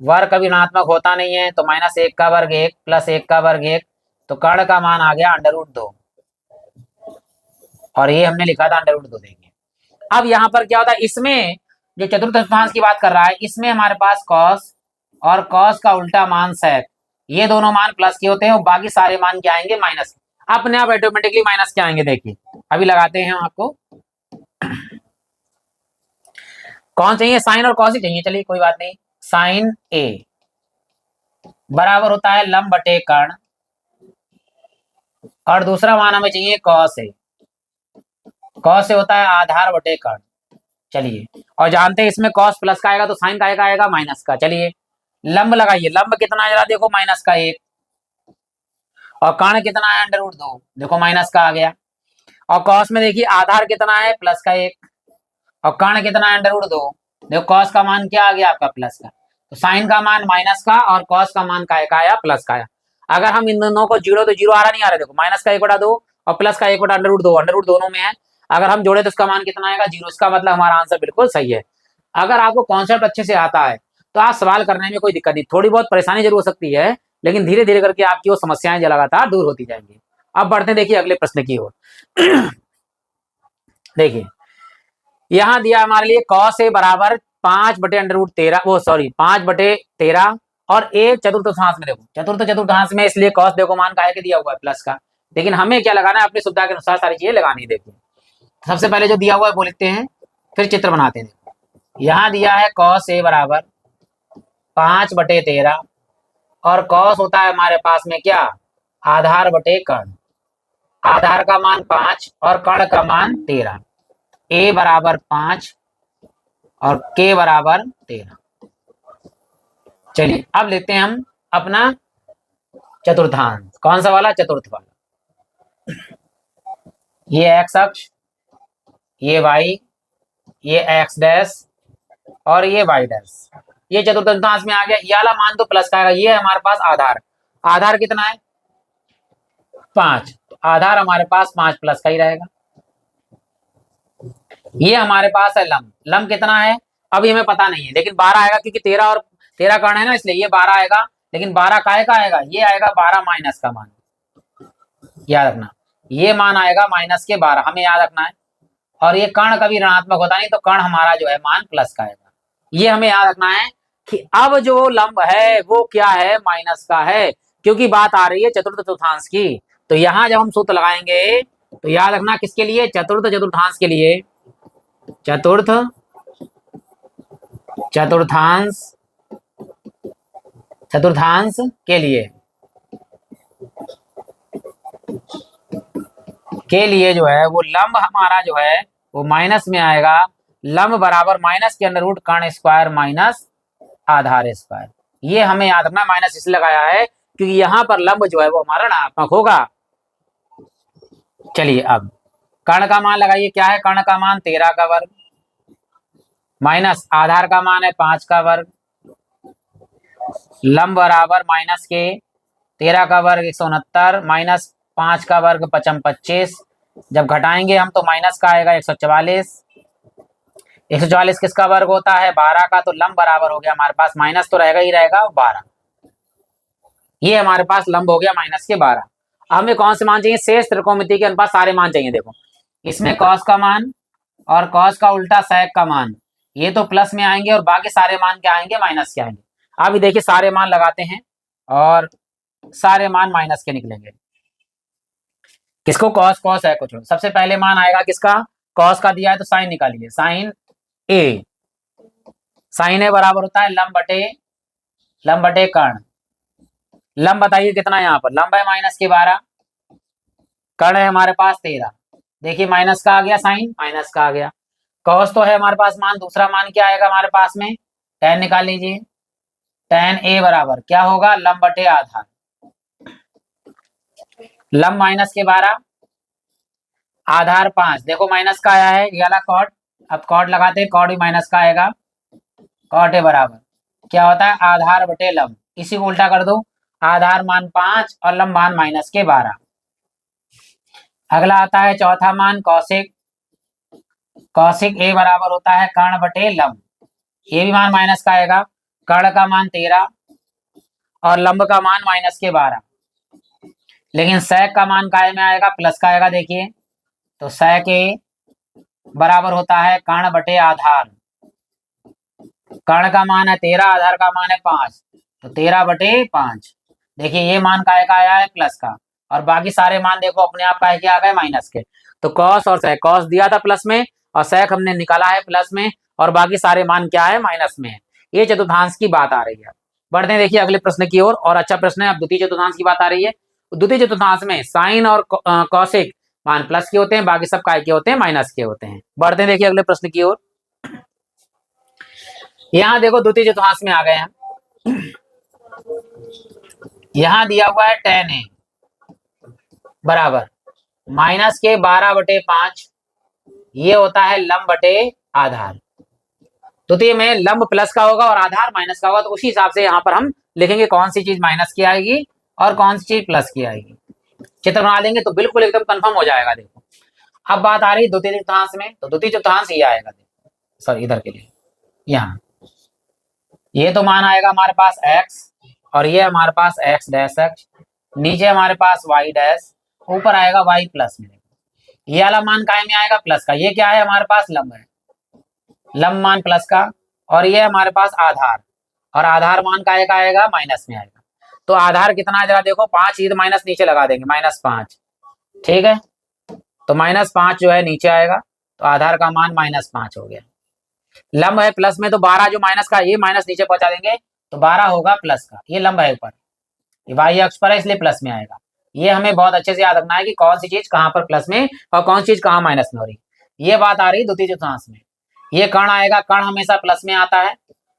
वर्ग कभी ऋणात्मक होता नहीं है, तो -1 का वर्ग 1 प्लस 1 का वर्ग 1, तो कर्ण का मान आ गया √2, और ये हमने लिखा था √2 देंगे। अब यहाँ पर क्या होता है, इसमें जो चतुर्थ चतुर्थांश की बात कर रहा है, इसमें हमारे पास कॉस और कॉस का उल्टा मान सेक, ये दोनों मान प्लस के होते हैं, और बाकी सारे मान क्या आएंगे, माइनस। अपने आप ऑटोमेटिकली माइनस के आएंगे। देखिए अभी लगाते हैं हम आपको, कौन चाहिए, साइन और कॉस ही चाहिए, चलिए कोई बात नहीं। साइन ए बराबर होता है लंब बटे कर्ण, और दूसरा मान हमें चाहिए कॉस ए। कॉस ए होता है आधार बटे कर्ण। चलिए, और जानते हैं इसमें कॉस प्लस का आएगा तो साइन का आएगा माइनस का। चलिए लंब लगाइए, लंब कितना है जरा देखो, -1, और कर्ण कितना है √2, देखो माइनस का आ गया। और कॉस में देखिए आधार कितना है, प्लस का 1, और कर्ण कितना है √2, देखो कॉस का मान क्या आ गया आपका, प्लस का। तो साइन का मान माइनस का और कॉस का मान का आया, प्लस का आया। अगर हम इन दोनों को जोड़ो तो 0 आ रहा नहीं आ रहा, देखो -1/2 और प्लस का 1/√2, √2 दोनों में है। अगर हम जोड़े तो उसका मान कितना आएगा, 0। इसका मतलब हमारा आंसर बिल्कुल सही है। अगर आपको कॉन्सेप्ट अच्छे से आता है तो आप सवाल करने में कोई दिक्कत नहीं, थोड़ी बहुत परेशानी जरूर हो सकती है, लेकिन धीरे धीरे करके आपकी वो समस्याएं लगातार दूर होती जाएंगी। अब बढ़ते हैं देखिए अगले प्रश्न की ओर। देखिए यहाँ दिया हमारे लिए cos a बराबर 5/√13 वो सॉरी 5/13 और ए चतुर्थांश में देखो चतुर्थांश में, इसलिए कॉस देखो मान का है कि दिया हुआ है प्लस का, लेकिन हमें क्या लगाना है अपनी सुविधा के अनुसार सारी चीजें लगानी है। देखिए सबसे पहले जो दिया हुआ है वो लिखते हैं, फिर चित्र बनाते हैं। यहाँ दिया है कॉस ए बराबर 5/13 और कॉस होता है हमारे पास में क्या, आधार बटे कर्ण। आधार का मान 5 और कर्ण का मान 13, ए बराबर 5 और के बराबर 13। चलिए अब लेते हैं हम अपना चतुर्थांश, कौन सा वाला, चतुर्थ वाला। ये एक्स अक्ष, ये वाई, ये एक्स डैश और ये वाई डैश, ये चतुर्थांश में आ गया। ये वाला मान तो प्लस का आएगा। ये हमारे पास आधार, आधार कितना है 5, तो आधार हमारे पास 5 प्लस का ही रहेगा। ये हमारे पास है लंब, लंब कितना है अभी हमें पता नहीं है, लेकिन 12 आएगा क्योंकि 13 और 13 कर्ण है ना, इसलिए ये 12 आएगा। लेकिन 12 काय का आएगा, ये आएगा 12 माइनस का मान, याद रखना ये मान आएगा माइनस के 12, हमें याद रखना है। और ये कर्ण कभी ऋणात्मक होता नहीं, तो कर्ण हमारा जो है मान प्लस का आएगा। ये हमें याद रखना है कि अब जो लंब है वो क्या है, माइनस का है, क्योंकि बात आ रही है चतुर्थ चतुर्थांश की। तो यहां जब हम सूत्र लगाएंगे तो याद रखना किसके लिए, चतुर्थ चतुर्थांश के लिए, चतुर्थ चतुर्थांश के लिए जो है वो लंब हमारा जो है वो माइनस में आएगा। लंब बराबर माइनस के अंडर रूट कर्ण स्क्वायर माइनस आधार स्क्वायर। ये हमें याद रखना, माइनस इसलिए लगाया है क्योंकि यहाँ पर लंब जो है वो हमारा ऋणात्मक होगा। चलिए अब कर्ण का मान लगाइए, क्या है कर्ण का मान 13 का वर्ग माइनस आधार का मान है 5 का वर्ग, लंब बराबर माइनस के 13 का वर्ग 169 माइनस 5 का वर्ग 25, जब घटाएंगे हम तो माइनस का आएगा 144। 144 किसका वर्ग होता है 12 का, तो लंब बराबर हो गया हमारे पास, माइनस तो रहेगा ही रहेगा 12। ये हमारे पास लंब हो गया माइनस के 12। अब हमें कौन से मान चाहिए, शेष त्रिकोणमिति के अनुपात सारे मान चाहिए। देखो इसमें कॉस का मान और कॉस का उल्टा सेक का मान ये तो प्लस में आएंगे और बाकी सारे मान क्या आएंगे, माइनस के आएंगे। अभी देखिए सारे मान लगाते हैं और सारे मान माइनस के निकलेंगे। किसको, कॉस कॉस है कुछ, सबसे पहले मान आएगा किसका, कॉस का दिया है तो साइन निकालिए, साइन ए, साइन ए बराबर होता है लंब बटे कर्ण। लंब बताइए कितना है, यहाँ पर लंब है माइनस के 12, कर्ण है हमारे पास 13। देखिए माइनस का आ गया, साइन माइनस का आ गया। कॉस तो है हमारे पास मान, दूसरा मान क्या आएगा हमारे पास में, tan निकाल लीजिए। tan ए बराबर क्या होगा, लंब बटे आधार, लंब माइनस के 12 आधार 5, देखो माइनस का आया है ये वाला कॉट, अब कॉट लगाते हैं, कॉट भी माइनस का आएगा। कॉट ए बराबर क्या होता है, आधार बटे लंब, इसी को उल्टा कर दो, आधार मान 5 और लंब मान माइनस के 12। अगला आता है चौथा मान कौशिक, कौशिक ए बराबर होता है कर्ण बटे लंब, ये भी मान माइनस का आएगा, कर्ण का मान 13 और लंब का मान माइनस के 12। लेकिन सेक का मान काय में आएगा, प्लस का आएगा। देखिए तो सेक ए बराबर होता है कर्ण बटे आधार, कर्ण का मान है 13, आधार का मान है 5, तो 13 बटे 5। देखिए ये मान काय का आया है, प्लस का, और बाकी सारे मान देखो अपने आप काय के आ गए, माइनस के। तो कॉस और सेक, कॉस दिया था प्लस में और सेक हमने निकाला है प्लस में, और बाकी सारे मान क्या है, माइनस में है। ये चतुर्थांश की बात आ रही है। बढ़ते हैं देखिए अगले प्रश्न की ओर, और अच्छा प्रश्न है। अब द्वितीय चतुर्थांश की बात आ रही है। द्वितीय चतुर्थांश में साइन और कौशिक मान प्लस के होते हैं, बाकी सब काय के होते हैं, माइनस के होते हैं। बढ़ते हैं देखिए अगले प्रश्न की ओर। यहाँ देखो द्वितीय चतुर्थांश में आ गए हैं। यहाँ दिया हुआ है tan ए बराबर माइनस के 12 बटे 5, ये होता है लंब बटे आधार। द्वितीय में लंब प्लस का होगा और आधार माइनस का होगा, तो उसी हिसाब से यहाँ पर हम लिखेंगे कौन सी चीज माइनस की आएगी और कौन सी चीज प्लस की आएगी। चित्र बना देंगे तो बिल्कुल एकदम कंफर्म हो जाएगा। देखो अब बात आ रही है द्वितीय चतुर्थांश में, तो द्वितीय चतुर्थांश ये आएगा, सॉरी इधर के लिए, यहाँ ये तो मान आएगा हमारे पास x और ये हमारे पास x डैश x, नीचे हमारे पास y डैश, ऊपर आएगा y प्लस में। ये वाला मान काय में आएगा, प्लस का। ये क्या है हमारे पास, लंब है, लंब मान प्लस का, और ये हमारे पास आधार, और आधार मान का एक आएगा माइनस में आएगा। तो आधार कितना है जरा देखो, 5 ईद माइनस नीचे लगा देंगे, -5, ठीक है। तो -5 जो है नीचे आएगा, तो आधार का मान -5 हो गया। लंब है प्लस में, तो 12 जो माइनस का, ये माइनस नीचे पहुंचा देंगे, तो 12 होगा प्लस का। ये लंब है ऊपर, वाई अक्ष पर है इसलिए प्लस में आएगा। ये हमें बहुत अच्छे से याद रखना है कि कौन सी चीज कहाँ पर प्लस में और कौन सी चीज कहाँ माइनस में हो रही। ये बात आ रही द्वितीय चतुर्थांश में। ये कर्ण आएगा, कर्ण हमेशा प्लस में आता है,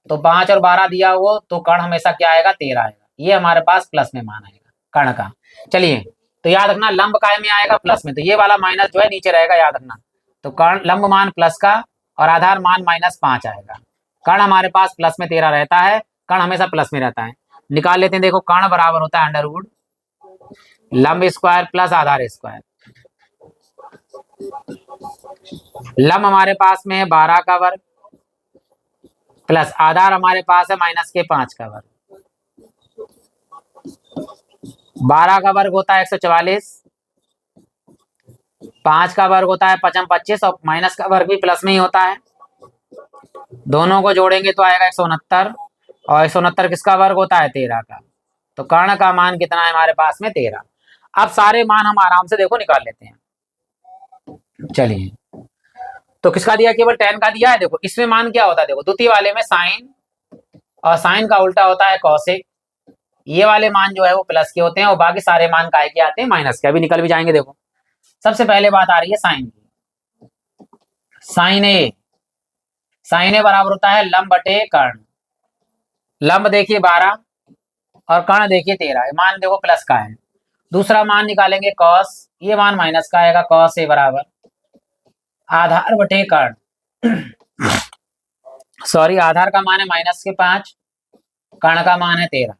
तो 5 और 12 दिया हो तो कर्ण हमेशा क्या आएगा, 13 आएगा। ये हमारे पास प्लस में मान आएगा कर्ण का। चलिए, तो याद रखना लंब काय में आएगा, प्लस में, तो ये वाला माइनस जो है नीचे रहेगा, याद रखना। तो कर्ण लंब मान प्लस का और आधार मान -5 आएगा। कर्ण हमारे पास प्लस में 13 रहता है, कर्ण हमेशा प्लस में रहता है। निकाल लेते हैं, देखो कर्ण बराबर होता है अंडरवुड लंब स्क्वायर प्लस आधार स्क्वायर। लंब हमारे पास में है 12 का वर्ग प्लस आधार हमारे पास है -5 का वर्ग। 12 का वर्ग होता है 144, 5 का वर्ग होता है 5 25, और माइनस का वर्ग भी प्लस में ही होता है। दोनों को जोड़ेंगे तो आएगा 169, और 169 किसका वर्ग होता है, 13 का। तो कर्ण का मान कितना है हमारे पास में, 13। अब सारे मान हम आराम से देखो निकाल लेते हैं। चलिए, तो किसका दिया, केवल tan का दिया है। देखो इसमें मान क्या होता है, देखो द्वितीय वाले में साइन, और साइन का उल्टा होता है कौशिक। ये वाले मान जो है वो प्लस के होते हैं, और बाकी सारे मान काय के आते हैं, माइनस के। अभी निकल भी जाएंगे। देखो सबसे पहले बात आ रही है साइन की। साइन ए बराबर होता है लंब बटे कर्ण। लंब देखिए 12 और कर्ण देखिए 13, मान देखो प्लस का है। दूसरा मान निकालेंगे कॉस, ये मान माइनस का आएगा, कॉस ए बराबर आधार बटे कर्ण। सॉरी, आधार का मान है -5, कर्ण का मान है 13।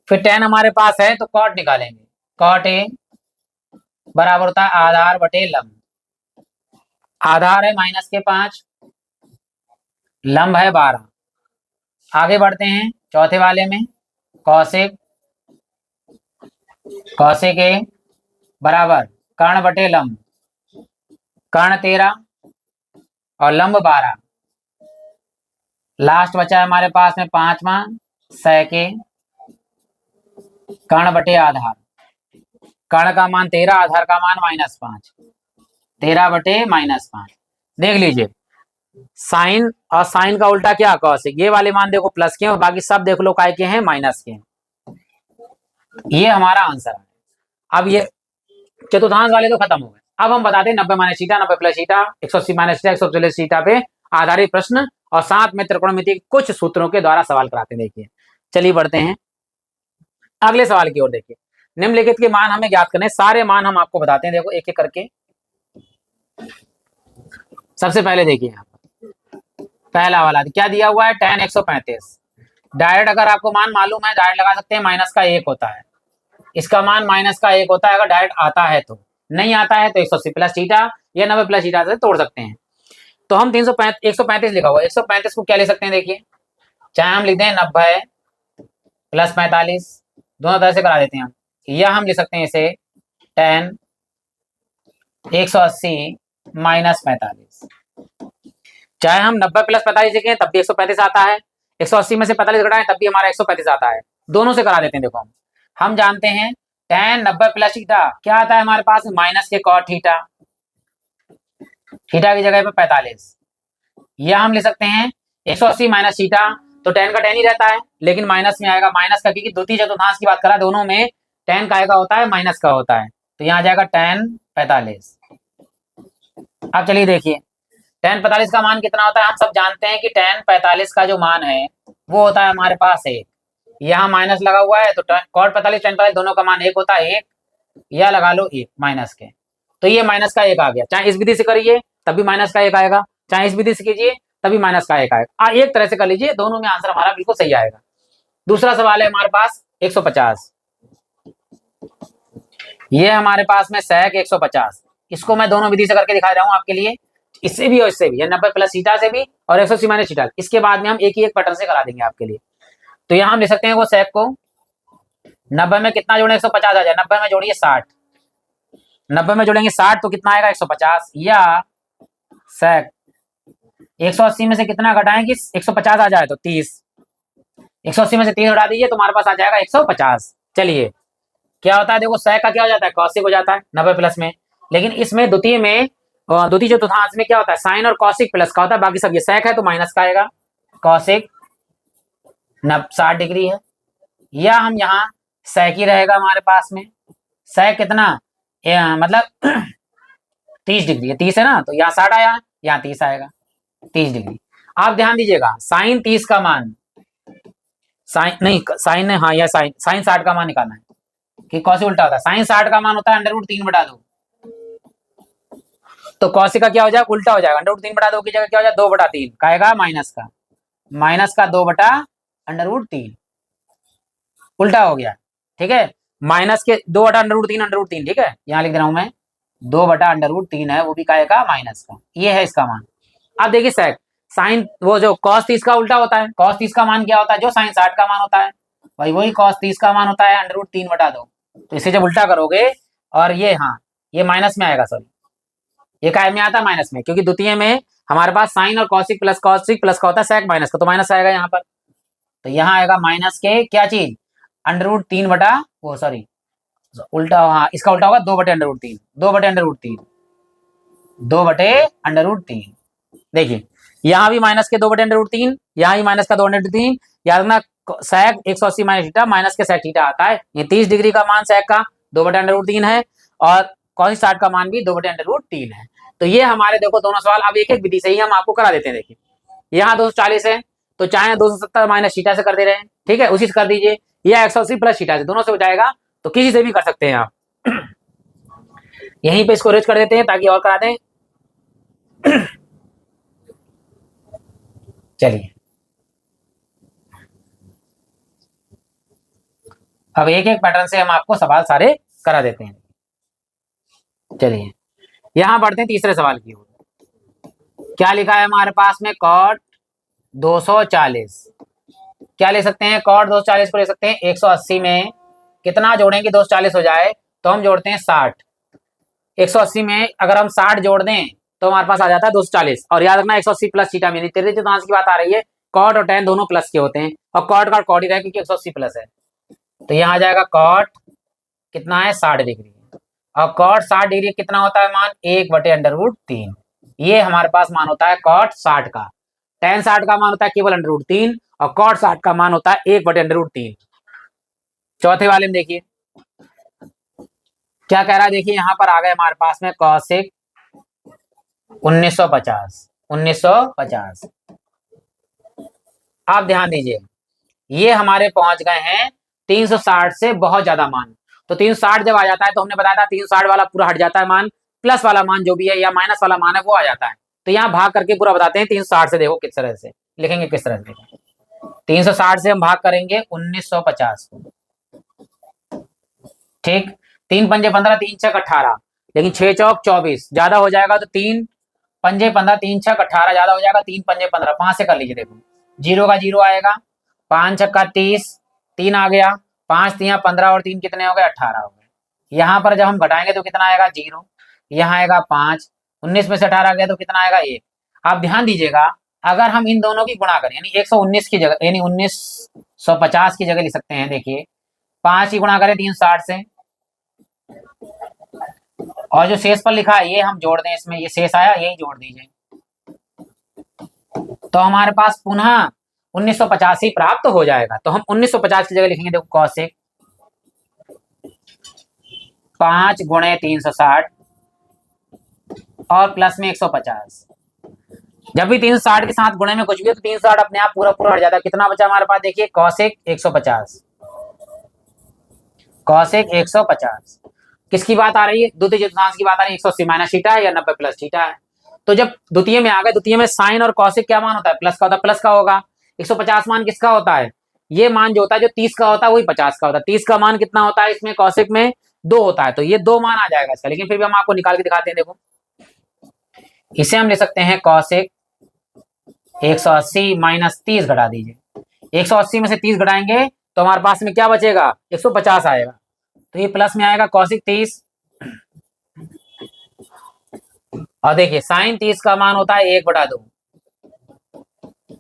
फिर tan हमारे पास है, तो कॉट निकालेंगे। कॉट ए बराबर होता है आधार बटे लंब। आधार है -5, लंब है 12। आगे बढ़ते हैं चौथे वाले में, कौशिक ए बराबर कर्ण बटे लंब। कर्ण 13 और लंब 12। लास्ट बचा है हमारे पास में 5वां sec ए कर्ण बटे आधार। कर्ण का मान 13, आधार का मान -5, 13 बटे -5। देख लीजिए, साइन और साइन का उल्टा क्या, कौशिक। ये वाले मान देखो प्लस के हैं, और बाकी सब देख लो काय के हैं, माइनस के हैं। ये हमारा आंसर है। अब ये चतुर्थांश वाले तो खत्म हो गए। अब हम बताते हैं 90 minus theta, 90 plus theta, 180 minus theta, 140 theta पे आधारित प्रश्न, और साथ में त्रिकोणमिति के कुछ सूत्रों के द्वारा सवाल कराते हैं। देखिए, चलिए बढ़ते हैं अगले सवाल की ओर। देखिए, निम्नलिखित के मान हमें ज्ञात करने, सारे मान हम आपको बताते हैं, देखो एक एक करके। सबसे पहले देखिए यहाँ पहला वाला क्या दिया हुआ है, tan 135। डायरेक्ट अगर आपको मान मालूम है डायरेक्ट लगा सकते हैं, माइनस का 1 होता है, इसका मान -1 होता है। अगर डायरेक्ट आता है तो, नहीं आता है तो 180 प्लस थीटा या 90 प्लस थीटा से तोड़ सकते हैं। तो हम 135 लिखा हुआ, 135 को क्या ले सकते हैं, देखिए चाहे हम लिख दें 90 प्लस 45, दोनों तरह से करा देते हैं हम, या हम लिख सकते हैं इसे tan 180 माइनस 45। चाहे हम 90 प्लस 45 लिखें तब भी 135 आता है, 180 में से 45 घटाएं तब भी हमारा 135 आता है। दोनों से करा देते हैं। देखो हम जानते हैं tan 90 प्लस थीटा क्या आता है हमारे पास, माइनस के cot थीटा, थीटा की जगह पे 45, या हम ले सकते हैं 180 माइनस थीटा, तो tan का tan ही रहता है लेकिन माइनस में आएगा, माइनस का, क्योंकि द्वितीय चतुर्थांश की बात करा, दोनों में tan का होता है माइनस का होता है, तो यहाँ जाएगा tan 45। अब चलिए देखिए tan 45 का मान कितना होता है, हम सब जानते हैं कि tan 45 का जो मान है वो होता है हमारे पास 1, यहाँ माइनस लगा हुआ है, तो cot 45 tan 45 दोनों का मान 1 होता है, 1 या लगा लो 1 माइनस के, तो ये माइनस का 1 आ गया। चाहे इस विधि से करिए तभी माइनस का 1 आएगा, चाहे इस विधि से कीजिए तभी माइनस का 1 आएगा। एक तरह से कर लीजिए, दोनों में आंसर हमारा बिल्कुल सही आएगा। दूसरा सवाल है हमारे पास 150, ये हमारे पास में sec 150, इसको मैं दोनों विधि से करके दिखा रहा हूँ आपके लिए, इससे भी और इससे भी, 90 प्लस थीटा से भी और 180 माइनस थीटा। इसके बाद में हम एक ही एक पैटर्न से करा देंगे आपके लिए। तो यहाँ हम ले सकते हैं वो sec को 90 में कितना जोड़े, 150 आ जाए, 90 में जोड़िए 60, 90 में जोड़ेंगे 60 तो कितना आएगा 150, या sec 180 में से कितना घटाएं कि 150 आ जाए, तो 30। 180 में से 30 घटा दीजिए तो हमारे पास आ जाएगा 150। चलिए क्या होता है, देखो sec का क्या हो जाता है, cosec हो जाता है 90 प्लस में। लेकिन इसमें द्वितीय में द्वितीय चतुर्थांश में क्या होता है, साइन और कॉसिक प्लस का होता है, बाकी सब ये sec है तो माइनस का आएगा। कॉसिक 60 डिग्री है, या हम यहाँ sec ही रहेगा हमारे पास में। sec कितना मतलब 30 डिग्री है, 30 है ना, तो यहाँ 60 आया, यहाँ 30 आएगा, 30 डिग्री। आप ध्यान दीजिएगा साइन 30 का मान, साइन नहीं, साइन हाँ, यह साइन 60 का मान निकालना है कि कौसे उल्टा होता है। साइन 60 का मान होता है √3/2, तो कौसे का क्या हो जाएगा, उल्टा हो जाएगा। √3/2 की जगह क्या हो जाएगा, 2/3 का आएगा, माइनस का 2/√3, उल्टा हो गया। ठीक है, माइनस के 2/√3, ठीक है, यहाँ लिख दे रहा हूं मैं, 2/√3 है, वो भी का माइनस का, ये है इसका मान। अब देखिए सेक साइन, वो जो cos 30 का उल्टा होता है, cos 30 का मान क्या होता है, जो साइन 60 का मान होता है, भाई वही cos 30 का मान होता है √3/2। तो इसे जब उल्टा करोगे और ये, हाँ ये माइनस में आएगा, सॉरी ये काय में आता है, माइनस में, क्योंकि द्वितीय में हमारे पास साइन और कॉसिक प्लस का होता है, सेक माइनस का, तो माइनस आएगा यहाँ पर। तो यहाँ आएगा माइनस के क्या चीज, √3 बटा वो, सॉरी उल्टा, हाँ इसका उल्टा होगा 2/√3, 2/√3, 2/√3। देखिए यहाँ भी माइनस के 2/√3, यहाँ भी माइनस का 2/√3। याद रखना sec 180 माइनस थीटा, माइनस के sec थीटा आता है। ये 30 डिग्री का मान sec का 2/√3 है, और cos 60 का मान भी 2/√3 है। तो ये हमारे देखो दोनों सवाल अब एक एक विधि से ही हम आपको करा देते हैं। देखिए यहाँ 240 है, तो चाहे 270 माइनस थीटा से कर दे रहे हैं, ठीक है, उसी से कर दीजिए, या 180 प्लस थीटा से, दोनों से हो जाएगा, तो किसी से भी कर सकते हैं आप। यहीं पे इसको रेज कर देते हैं ताकि और करा दें। चलिए अब एक एक पैटर्न से हम आपको सवाल सारे करा देते हैं। चलिए यहां बढ़ते हैं तीसरे सवाल की ओर। क्या लिखा है हमारे पास में, cot 240, क्या ले सकते हैं, cot 240 को ले सकते हैं 180 में कितना जोड़ेंगे 240 हो जाए, तो हम जोड़ते हैं 60। 180 में अगर हम 60 जोड़ दें तो हमारे पास आ जाता है 240। और याद रखना 180 प्लस थीटा में, तेरे चतुर्थांश की बात आ रही है, cot और tan दोनों प्लस के होते हैं, और cot का cot ही रहेगा क्योंकि 180 प्लस है। तो यहाँ आ जाएगा cot कितना है, 60 डिग्री, और cot 60 डिग्री कितना होता है मान, 1/√3। ये हमारे पास मान होता है cot 60 का। tan 60 का मान होता है केवल √3, और cot 60 का मान होता है 1/√3। चौथे वाले में देखिए क्या कह रहा है, देखिए यहाँ पर आ गए हमारे पास में cosec 1950। आप ध्यान दीजिए, ये हमारे पहुंच गए हैं 360 से बहुत ज्यादा मान। तो 360 जब आ जाता है तो हमने बताया था 360 वाला पूरा हट जाता है मान, प्लस वाला मान जो भी है या माइनस वाला मान है वो आ जाता है। तो यहाँ भाग करके पूरा बताते हैं 360 से, देखो किस तरह से लिखेंगे, किस तरह से 360 से हम भाग करेंगे 1950 को, ठीक, 3 पंजे 15, 3 छक 18, लेकिन 6 चौक 24 ज्यादा हो जाएगा, तो 3 पंजे 15, 3 छक 18 ज्यादा हो जाएगा, 3 पंजे 15, 5 से कर लीजिए, देखो 0 का 0 आएगा, 5 छक्का 30, 3 आ गया, 5 तियां 15 और 3 कितने हो गए, 18 हो गए। यहाँ पर जब हम घटाएंगे तो कितना आएगा, 0, यहाँ आएगा 5, 19 में से 18 गया तो कितना आएगा, 1। आप ध्यान दीजिएगा, अगर हम इन दोनों की गुणा करें, यानी 119 की जगह, यानी 1950 की जगह लिख सकते हैं, देखिए 5 की गुणा करें 360 से, और जो शेष पर लिखा है ये हम जोड़ दें, इसमें ये शेष आया यही जोड़ दीजिए, तो हमारे पास पुनः 1950 ही प्राप्त हो जाएगा। तो हम 1950 की जगह लिखेंगे, देखो cosec 5 गुणे 360 और प्लस में 150। जब भी 360 के साथ गुणे में कुछ भी हो तो 360 अपने आप पूरा पूरा हट जाता है। कितना बचा हमारे पास, देखिए cosec 150, cosec 150 किसकी बात आ रही है, द्वितीय चतुर्थांश की बात आ रही है, 180 माइनस थीटा है या 90 प्लस थीटा है। तो जब द्वितीय में आ गए, द्वितीय में साइन और कॉसिक क्या मान होता है, प्लस का होता है, प्लस का होगा। 150 मान किसका होता है, ये मान जो होता है जो 30 का होता है वही 50 का होता है। 30 का मान कितना होता है इसमें, कॉसिक में 2 होता है, तो ये 2 मान आ जाएगा इसका, लेकिन फिर भी हम आपको निकाल के दिखाते हैं। देखो इसे हम ले सकते हैं कॉसिक 180 माइनस 30 घटा दीजिए, 180 में से 30 घटाएंगे तो हमारे पास में क्या बचेगा, 150 आएगा, तो ये प्लस में आएगा कॉसिक 30। और देखिए साइन 30 का मान होता है 1/2,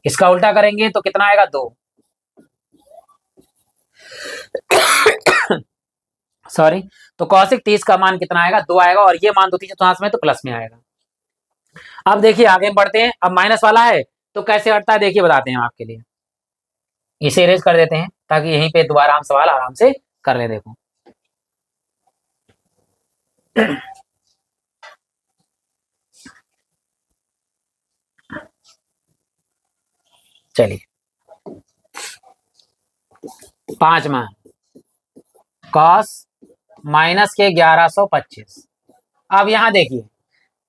इसका उल्टा करेंगे तो कितना आएगा 2। सॉरी, तो कौशिक 30 का मान कितना आएगा 2 आएगा, और ये मान 2 3 चतुर्थांश में तो प्लस में आएगा। अब देखिए आगे बढ़ते हैं, अब माइनस वाला है तो कैसे हटता है देखिए बताते हैं आपके लिए। इसे इरेज कर देते हैं ताकि यहीं पे दोबारा हम सवाल आराम से कर ले। देखो चलिए, 5वां कॉस माइनस के 1125। अब यहां देखिए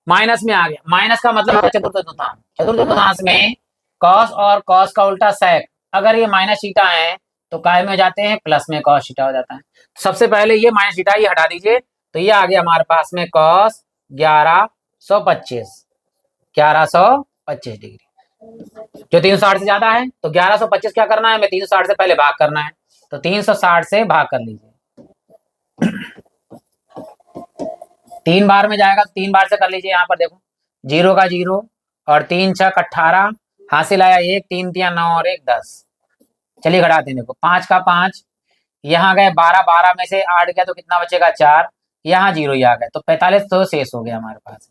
माइनस में आ गया, माइनस का मतलब है चतुर्थ चतुर्थांश। चतुर्थ चतुर्थांश में कॉस और कॉस का उल्टा सेक, अगर ये माइनस थीटा है तो काय में हो जाते हैं प्लस में कॉस थीटा हो जाता है। सबसे पहले ये माइनस थीटा ये हटा दीजिए, तो ये आ गया हमारे पास में कॉस 1125 डिग्री, जो 360 से ज्यादा है। तो 1125 क्या करना है, हमें 360 से पहले भाग करना है, तो 360 से भाग कर लीजिए। 3 बार में जाएगा तो 3 बार से कर लीजिए। यहाँ पर देखो 0 का 0 और 3 छक 18, हासिल आया 1, 3 3 9 और 1 10। चलिए घटाते हैं, देखो 5 का 5, यहाँ गए 12, 12 में से 8 गया तो कितना बचेगा 4, यहाँ 0 ही आ गया तो 45 तो शेष हो गया हमारे पास।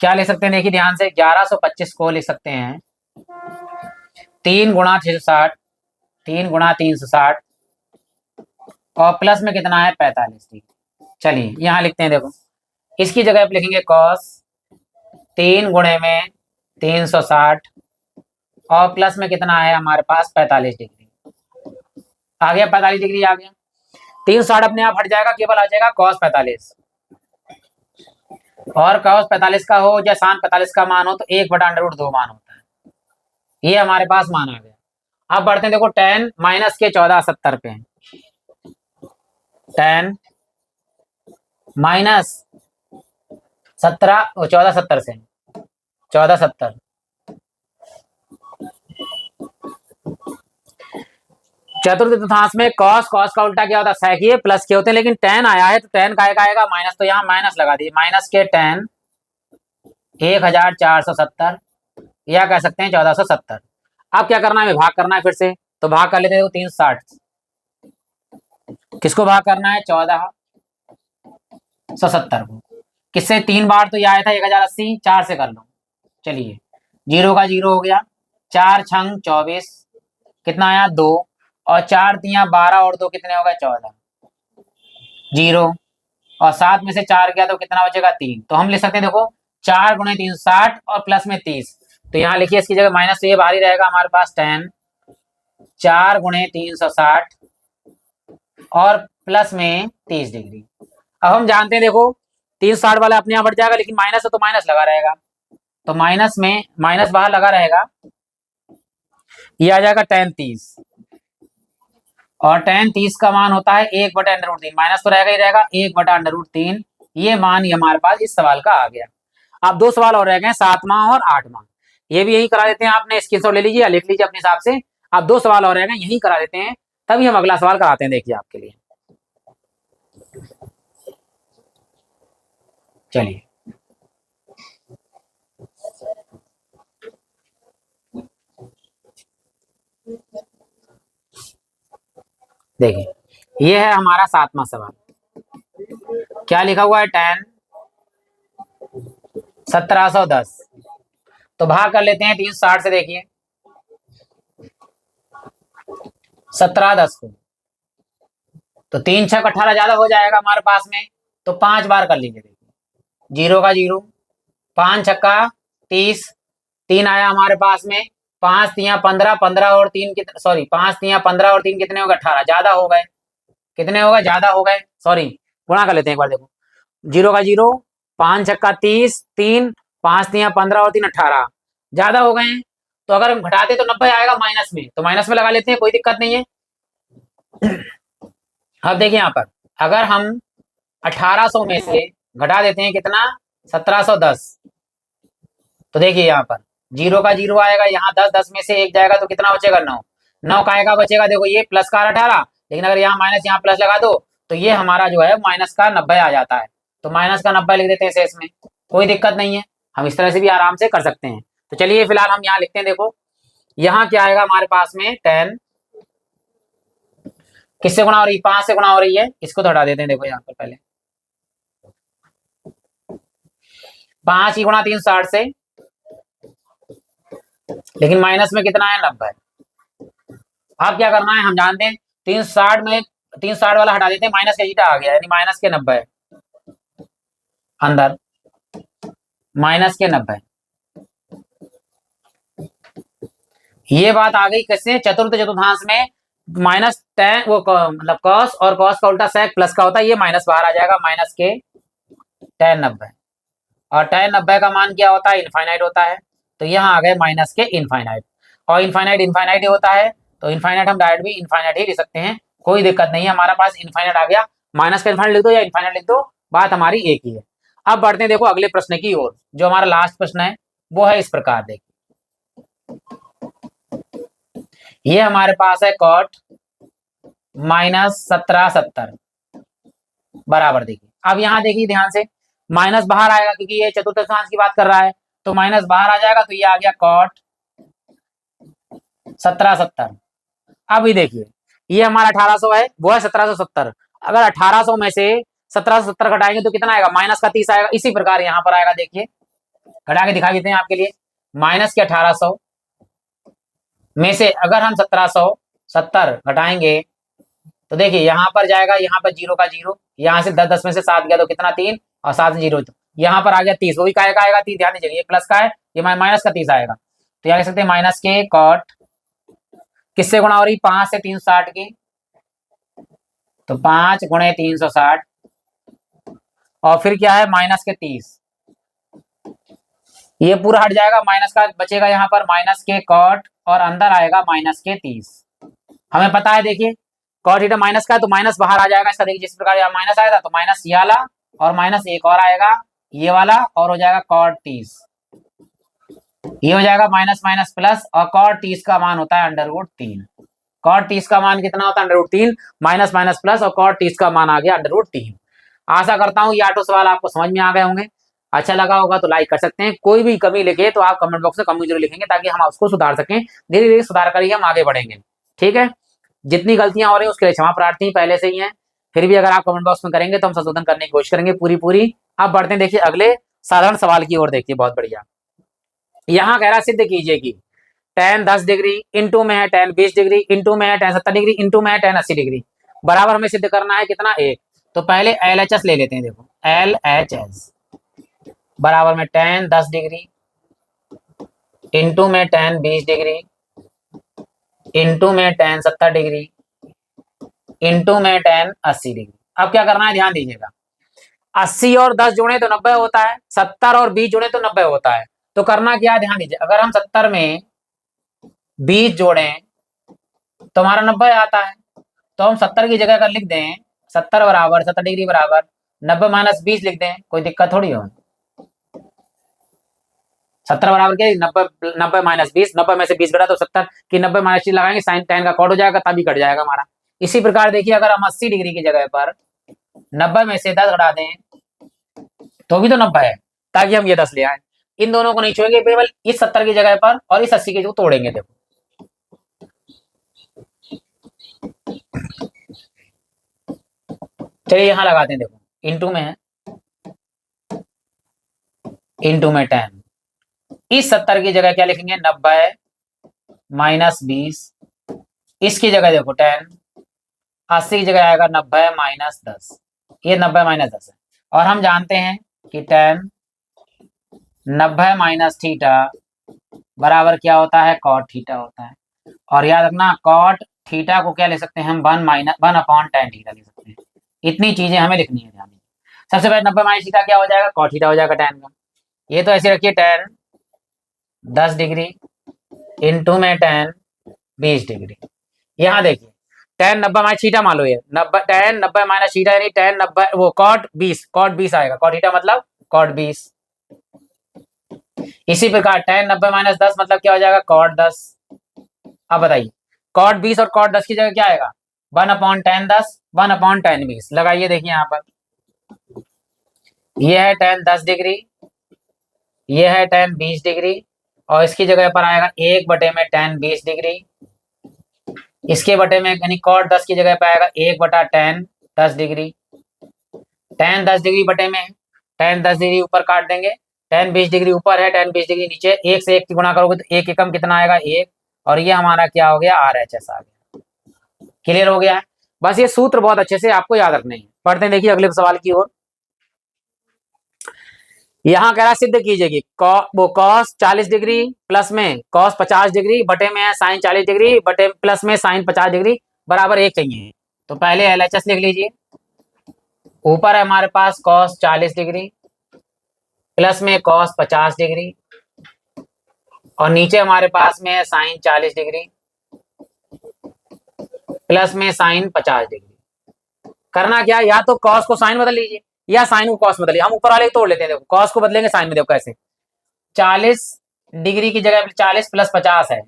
क्या ले सकते हैं देखिए ध्यान से, 1125 को लिख सकते हैं 3 गुणा 660, 3 गुणा 360 और प्लस में कितना है 45 डिग्री। चलिए यहाँ लिखते हैं, देखो इसकी जगह पे लिखेंगे कॉस 3 गुणे में 360 और प्लस में कितना है हमारे पास 45 डिग्री। आ गया 45 डिग्री आ गया, 360 अपने आप हट जाएगा, केवल आ जाएगा कॉस 45, और कॉस 45 का हो या साइन 45 का मान हो तो 1/√2 मान होता है। ये हमारे पास मान आ गया। अब बढ़ते हैं, देखो tan माइनस के 1470 पे, tan माइनस 1470 से 1470 चतुर्थ चतुर्थांश में कॉस का उल्टा क्या होता है सेक, ये प्लस के होते हैं, लेकिन tan आया है तो tan का आएगा माइनस, तो यहाँ माइनस लगा दिए, माइनस के tan 1470 या कह सकते हैं 1470। अब क्या करना है, भाग करना है फिर से, तो भाग कर लेते हैं 360, किसको भाग करना है 1470 को, किससे 3 बार तो ये आया था 1080, 4 से कर लो। चलिए 0 का 0 हो गया, 4 छंग 24, कितना आया 2, और 4 दिया 12 और 2 कितने हो गए 14, 0 और 7 में से 4 गया तो कितना बचेगा 3। तो हम लिख सकते हैं, देखो 4 गुणे 360 और प्लस में 30, तो यहाँ लिखिए इसकी जगह माइनस, तो ये बाहर ही रहेगा हमारे पास tan 4 गुणे 360 और प्लस में 30 डिग्री। अब हम जानते हैं, देखो 360 वाला अपने यहाँ बढ़ जाएगा, लेकिन माइनस है तो माइनस लगा रहेगा, तो माइनस में माइनस बाहर लगा रहेगा, ये आ जाएगा tan 30, और tan 30 का मान होता है 1/√3, माइनस तो रहेगा ही रहेगा 1/√3। ये मान ही हमारे पास इस सवाल का आ गया। अब 2 सवाल और रह गए, 7वां और 8वां, ये भी यही करा देते हैं, आपने स्क्रीनशॉट ले लीजिए या लिख लीजिए अपने हिसाब से। अब 2 सवाल और रह गए, यही करा देते हैं, तभी हम अगला सवाल कराते हैं, देखिए आपके लिए। चलिए देखिए, ये है हमारा 7वां सवाल। क्या लिखा हुआ है, tan 1710, तो भाग कर लेते हैं 360 से, देखिए 1710 को, तो 3 छक 18 ज्यादा हो जाएगा हमारे पास में, तो 5 बार कर लीजिए, देखिए 0 का 0, 5 छक्का 30, 3 आया हमारे पास में, 5 तिया 15, 15 और 3 कितने, सॉरी 5 तिया 15 और 3 कितने हो गए 18, ज्यादा हो गए, कितने हो गए ज्यादा हो गए, सॉरी गुणा कर लेते हैं एक बार, देखो 0 का 0, 5 छक्का 30, 3 5 तिया 15 और 3 18, ज्यादा हो गए हैं, तो अगर हम घटाते तो 90 आएगा माइनस में, तो माइनस में लगा लेते हैं, कोई दिक्कत नहीं है। अब देखिए यहाँ पर अगर हम 1800 में से घटा देते हैं कितना 1710, तो देखिए यहाँ पर 0 का 0 आएगा, यहाँ 10, 10 में से 1 जाएगा तो कितना बचेगा 9, 9 का आएगा बचेगा, देखो ये प्लस का 18, लेकिन अगर यहाँ माइनस यहाँ प्लस लगा दो तो ये हमारा जो है माइनस का 90 आ जाता है, तो माइनस का 90 लिख देते हैं शेष में, कोई दिक्कत नहीं है, हम इस तरह से भी आराम से कर सकते हैं। तो चलिए फिलहाल हम यहाँ लिखते हैं, देखो यहाँ क्या आएगा हमारे पास में tan, किससे गुणा हो रही है, 5 से गुणा हो रही है, इसको तो हटा देते हैं। देखो यहाँ पर पहले 5 की गुणा 3 60 से, लेकिन माइनस में कितना है 90। अब क्या करना है, हम जानते हैं 360 में 360 वाला हटा देते हैं, माइनस का जीटा आ गया, यानी माइनस के 90 अंदर, माइनस के 90। ये बात आ गई कैसे, चतुर्थ चतुर्थांश में माइनस tan वो मतलब cos, और cos का उल्टा sec प्लस का होता है, ये माइनस बाहर आ जाएगा, माइनस के tan 90। और tan 90 का मान क्या होता है, इनफाइनाइट होता है, तो यहाँ आ गए माइनस के इनफाइनाइट। और इनफाइनाइट इनफाइनाइट ही होता है, तो इनफाइनाइट हम डायरेक्ट भी इनफाइनाइट ही लिख सकते हैं, कोई दिक्कत नहीं है, हमारे पास इनफाइनाइट आ गया। माइनस का इनफाइनाइट लिख दो या इनफाइनाइट लिख दो, बात हमारी एक ही है। अब बढ़ते हैं देखो अगले प्रश्न की ओर, जो हमारा लास्ट प्रश्न है वो है इस प्रकार, देखिए ये हमारे पास है cot माइनस 1770 बराबर, देखिए अब यहाँ देखिए ध्यान से, माइनस बाहर आएगा क्योंकि ये चतुर्थ चतुर्थांश की बात कर रहा है, तो माइनस बाहर आ जाएगा, तो ये आ गया cot 1770। अभी देखिए ये हमारा 1800 है, वो है 1770, अगर 1800 में से 1770 घटाएंगे तो कितना आएगा, माइनस का 30 आएगा। इसी प्रकार यहाँ पर आएगा, देखिए घटा के दिखा देते हैं आपके लिए, माइनस के 1800 में से अगर हम 1770 घटाएंगे तो देखिए यहाँ पर जाएगा, यहाँ पर 0 का 0, यहाँ से 10 10 में से 7 गया तो कितना 3, और 7 0, तो यहाँ पर आ गया 30, वो भी काय का आएगा 30, ध्यान दीजिए ये प्लस का है, ये माइनस का 30 आएगा, तो यहाँ लिख सकते हैं माइनस के cot, किससे गुणा हो रही, 5 से 360 की, तो 5 गुणे 360, और फिर क्या है माइनस के 30, ये पूरा हट जाएगा, माइनस का बचेगा यहाँ पर माइनस के cot, और अंदर आएगा माइनस के 30। हमें पता है देखिए cot थीटा माइनस का है, तो माइनस बाहर आ जाएगा इसका, देखिए जिस प्रकार यहाँ माइनस आया था, तो माइनस ये वाला और माइनस एक और आएगा ये वाला, और हो जाएगा cot 30, ये हो जाएगा माइनस माइनस प्लस, और cot 30 का मान होता है √3। cot 30 का मान कितना होता है √3, माइनस माइनस प्लस, और cot 30 का मान आ गया √3। आशा करता हूँ ये 8 सवाल आपको समझ में आ गए होंगे, अच्छा लगा होगा तो लाइक कर सकते हैं, कोई भी कमी लिखे तो आप कमेंट बॉक्स में कमी जरूर लिखेंगे, ताकि हम उसको सुधार सकें, धीरे धीरे सुधार कर ही हम आगे बढ़ेंगे, ठीक है। जितनी गलतियां हो रही है उसके लिए क्षमा प्रार्थी पहले से ही हैं, फिर भी अगर आप कमेंट बॉक्स में करेंगे तो हम संशोधन करने की कोशिश करेंगे पूरी। अब बढ़ते हैं देखिए अगले साधारण सवाल की ओर, देखिए बहुत बढ़िया, यहाँ कह रहा सिद्ध कीजिए कि tan 10 डिग्री इंटू में है tan 20 डिग्री इंटू में है tan 70 डिग्री इंटू में है tan 80 डिग्री बराबर हमें सिद्ध करना है कितना, 1। तो पहले LHS ले लेते हैं, देखो LHS बराबर में tan 10 डिग्री इंटू में tan 20 डिग्री इंटू में tan 70 डिग्री इंटू में tan 80 डिग्री। अब क्या करना है ध्यान दीजिएगा, 80 और 10 जोड़े तो 90 होता है, 70 और 20 जोड़े तो 90 होता है, तो करना क्या है ध्यान दीजिए, अगर हम 70 में 20 जोड़े तो हमारा 90 आता है, तो हम 70 की जगह अगर लिख दें 70 बराबर 70 डिग्री बराबर 90 माइनस 20 लिख दें, कोई दिक्कत थोड़ी हो। 70 बराबर क्या, 90 90 माइनस 20, 90 में से 20 घटा तो 70 की 90 माइनस लगाएंगे, साइन tan का कॉट हो जाएगा, तभी कट जाएगा हमारा। इसी प्रकार देखिए अगर हम 80 डिग्री की जगह पर 90 में से 10 घटा दें तो भी तो 90 है, ताकि हम ये 10 ले आए, इन दोनों को नहीं छोड़ेंगे, केवल इस 70 की जगह पर और इस 80 के जो तोड़ेंगे। देखो चलिए यहाँ लगाते हैं, देखो इंटू में है, इंटू में tan, इस 70 की जगह क्या लिखेंगे 90 माइनस 20, इसकी जगह देखो tan, 80 की जगह आएगा 90 माइनस 10, ये 90 माइनस 10 है, और हम जानते हैं कि tan 90 माइनस थीटा बराबर क्या होता है, cot थीटा होता है, और याद रखना cot थीटा को क्या ले सकते हैं हम 1 अपॉन tan थीटा ले सकते हैं। इतनी चीजें हमें लिखनी है ध्यान। सबसे पहले 90 माइनस थीटा क्या हो जाएगा, cot थीटा हो जाएगा tan का, ये तो ऐसे रखिए tan 10 डिग्री इंटू में tan 20 डिग्री। यहाँ देखिए tan 90 माइनस थीटा मान लो, ये 90 tan 90 माइनस थीटा यानी tan 90 वो cot 20 आएगा, cot थीटा मतलब cot 20। इसी प्रकार tan 90 माइनस 10 मतलब क्या हो जाएगा, cot 10। अब बताइए cot 20 और cot 10 की जगह क्या आएगा, 1 अपॉन tan 10 1 अपॉन tan 20 लगाइए, देखिए यहाँ पर ये है tan 10 डिग्री, ये है tan 20 डिग्री, और इसकी जगह पर आएगा 1/10 20 डिग्री। इसके बटे में यानी cot 10 की जगह पे आएगा 1/10 10 डिग्री। 10 10 डिग्री बटे में 10 10 डिग्री ऊपर काट देंगे, 10 20 डिग्री ऊपर है, 10 20 डिग्री नीचे। एक से एक की गुणा करोगे तो एक एकम कितना आएगा 1, और ये हमारा क्या हो गया RHS आ गया। क्लियर हो गया है। बस ये सूत्र बहुत अच्छे से आपको याद रखने हैं। पढ़ते हैं, देखिए अगले सवाल की ओर। यहाँ कह रहा सिद्ध कीजिए कि वो cos 40 डिग्री प्लस में cos 50 डिग्री बटे में है sin 40 डिग्री बटे प्लस में sin 50 डिग्री बराबर 1 चाहिए। तो पहले LHS लिख लीजिए। ऊपर है हमारे पास cos 40 डिग्री प्लस में cos 50 डिग्री, और नीचे हमारे पास में है sin 40 डिग्री प्लस में sin 50 डिग्री। करना क्या, या तो cos को sin बदल लीजिए या sin को cos बदलिए। हम ऊपर वाले को तोड़ लेते हैं। देखो cos को बदलेंगे sin में, देखो कैसे 40 डिग्री की जगह 40 प्लस 50 है,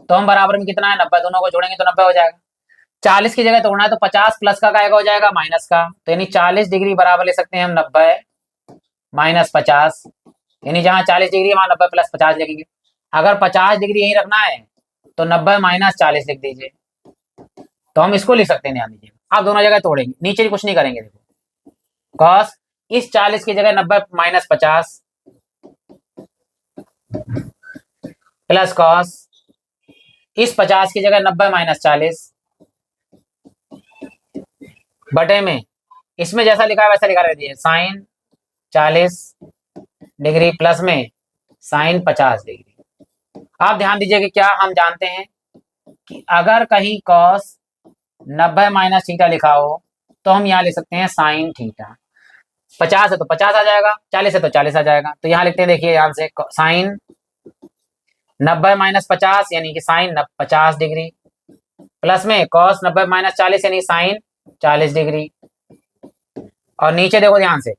तो हम बराबर में कितना है 90, दोनों को जोड़ेंगे तो 90 हो जाएगा। 40 की जगह तोड़ना है तो 50 प्लस का क्या हो जाएगा माइनस का, तो यानी 40 डिग्री बराबर ले सकते हैं हम 90 माइनस 50, यानी जहाँ 40 डिग्री वहां 90 प्लस 50 लिखेंगे। अगर 50 डिग्री यही रखना है तो 90 माइनस 40 लिख दीजिए, तो हम इसको लिख सकते हैं। ध्यान दीजिए, आप दोनों जगह तोड़ेंगे, नीचे कुछ नहीं करेंगे। देखो cos इस 40 की जगह 90 माइनस 50 प्लस cos इस 50 की जगह 90 माइनस 40 बटे में इसमें जैसा लिखा है वैसा लिखा रह दिए sin 40 डिग्री प्लस में sin 50 डिग्री। आप ध्यान दीजिए कि क्या हम जानते हैं कि अगर कहीं cos 90 माइनस थीटा लिखा हो तो हम यहाँ लिख सकते हैं sin थीटा। 50 है तो 50 आ जाएगा, 40 है तो 40 आ जाएगा। तो यहाँ लिखते हैं, देखिए ध्यान से, sin 90 माइनस 50 यानी कि sin 50 डिग्री प्लस में cos 90 माइनस 40 यानी sin 40 डिग्री। और नीचे देखो ध्यान से,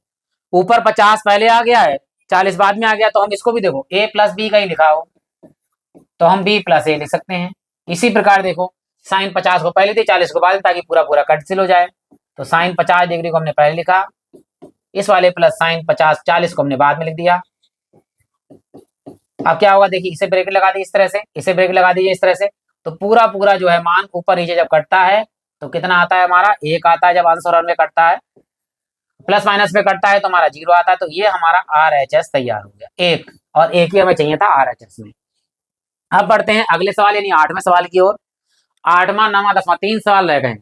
ऊपर 50 पहले आ गया है, 40 बाद में आ गया, तो हम इसको भी देखो a प्लस बी कहीं लिखा हो तो हम b प्लस a लिख सकते हैं। इसी प्रकार देखो sin 50 को पहले थे, 40 को बाद में, ताकि पूरा पूरा कैंसिल हो जाए। तो sin 50 डिग्री को हमने पहले लिखा, इस वाले प्लस sin 50 40 को हमने बाद में लिख दिया। अब क्या होगा, देखिए इसे ब्रैकेट लगा दी इस तरह से, इसे ब्रैकेट लगा दीजिए इस तरह से, तो पूरा पूरा जो है मान ऊपर नीचे जब कटता है तो कितना आता है हमारा 1 आता है। जब आंसर में कटता है प्लस माइनस में कटता है तो हमारा 0 आता है। तो ये हमारा RHS तैयार हो गया, एक, और एक ही हमें चाहिए था RHS में। अब बढ़ते हैं अगले सवाल यानी 8वें सवाल की ओर। 8वां 9वां 10वां 3 सवाल रह गए।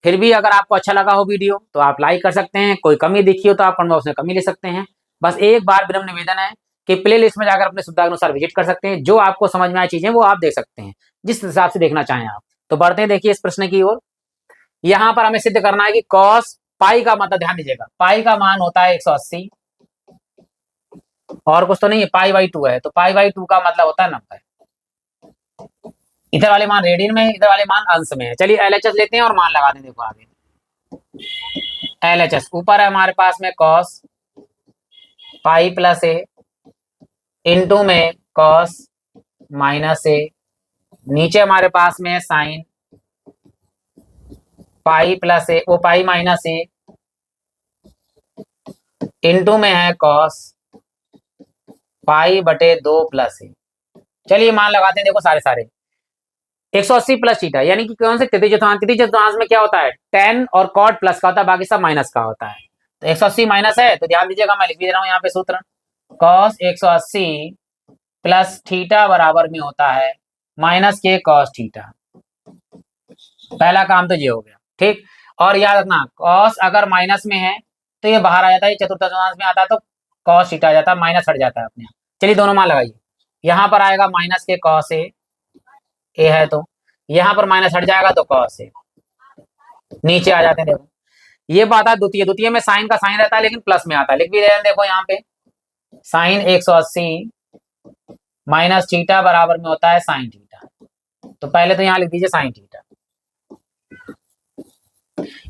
फिर भी अगर आपको अच्छा लगा हो वीडियो तो आप लाइक कर सकते हैं, कोई कमी दिखी हो तो आप कमेंट बॉक्स में कमी ले सकते हैं। बस एक बार विनम्र निवेदन है कि प्ले लिस्ट में जाकर अपने सुविधा अनुसार विजिट कर सकते हैं, जो आपको समझ में आए चीजें वो आप देख सकते हैं, जिस हिसाब से देखना चाहें आप। तो बढ़ते हैं, देखिए इस प्रश्न की ओर। यहाँ पर हमें सिद्ध करना है कि cos पाई का मतलब, ध्यान दीजिएगा, पाई का मान होता है 180 और कुछ तो नहीं है, पाई/2 है, तो पाई/2 का मतलब होता है 90। इधर वाले मान रेडियन में, इधर वाले मान अंश में है। चलिए LHS लेते हैं और मान लगा दें। देखो आगे LHS ऊपर है हमारे पास में cos pi plus a into में cos माइनस a, नीचे हमारे पास में है sin पाई प्लस a, वो पाई माइनस a इंटू में है cos पाई बटे 2 प्लस a। चलिए मान लगाते हैं। देखो सारे सारे 180 प्लस थीटा, यानी कि कौन से तृतीय चतुर्थांश में क्या होता है, tan और cot प्लस का होता है, बाकी सब माइनस का होता है। तो 180 माइनस है, तो ध्यान दीजिएगा मैं लिख भी दे रहा हूँ यहाँ पे सूत्र, cos 180 प्लस थीटा बराबर में होता है माइनस के cos थीटा। पहला काम तो ये हो गया, ठीक। और याद रखना cos अगर माइनस में है तो ये बाहर आ जाता है, चतुर्थ चतुर्थांश में आता है तो cos थीटा आ जाता है, माइनस हट जाता है अपने आप। चलिए दोनों मान लगाइए, यहाँ पर आएगा माइनस के cos a है, तो यहाँ पर माइनस हट जाएगा तो cos a, नीचे आ जाते हैं। देखो ये बात है द्वितीय, द्वितीय में साइन का साइन रहता है लेकिन प्लस में आता है, लिख भी रहे हैं। देखो यहाँ पे साइन 180 माइनस थीटा बराबर में होता है साइन थीटा, तो पहले तो यहाँ लिख दीजिए साइन थीटा।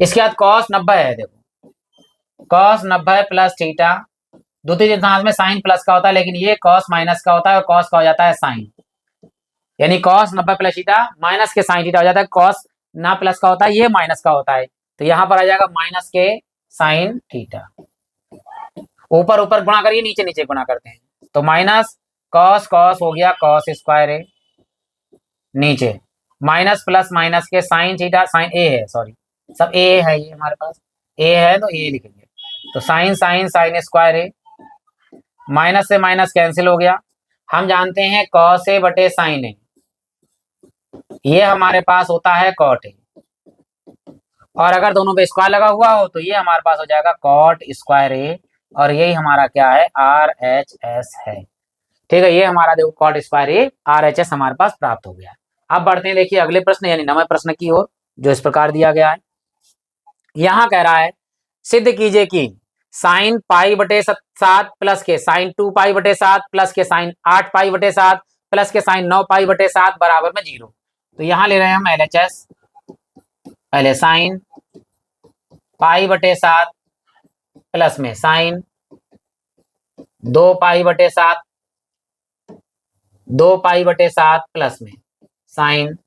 इसके बाद cos 90 है, देखो cos 90 प्लस थीटा, द्वितीय चतुर्थांश में साइन प्लस का होता है लेकिन ये cos माइनस का होता है और cos का हो जाता है साइन, यानी cos 90 प्लस थीटा माइनस के साइन थीटा हो जाता है। cos ना प्लस का होता है, ये माइनस का होता है, तो यहाँ पर आ जाएगा माइनस के साइन थीटा। ऊपर ऊपर गुणा करिए, नीचे नीचे गुणा करते हैं, तो माइनस कॉस कॉस हो गया कॉस स्क्वायर ए, नीचे माइनस प्लस माइनस के साइन थीटा, साइन ए है, सॉरी सब ए है, ये हमारे पास ए है तो ए लिखेंगे, तो साइन साइन साइन स्क्वायर ए, माइनस से माइनस कैंसिल हो गया। हम जानते हैं कॉस ए बटे साइन ए, ये हमारे पास होता है कॉट ए, और अगर दोनों पे स्क्वायर लगा हुआ हो तो ये हमारे पास हो जाएगा कॉट स्क्वायर ए, और यही हमारा क्या है आर एच एस है। ठीक है, ये हमारा देखो cot square A R H S हमारे पास प्राप्त हो गया। अब बढ़ते हैं देखिए अगले प्रश्न यानी 9वें प्रश्न की ओर, जो इस प्रकार दिया गया है। यहां कह रहा है सिद्ध कीजिए कि साइन पाई बटे 7 प्लस के साइन 2 पाई बटे 7 प्लस के साइन 8 पाई बटे 7 प्लस के साइन 9 पाई बटे 7 बराबर में 0। तो यहां ले रहे हैं हम LHS, पहले साइन पाई बटे 7 प्लस में साइन 2 पाई बटे 7, 2 पाई बटे 7 प्लस में साइन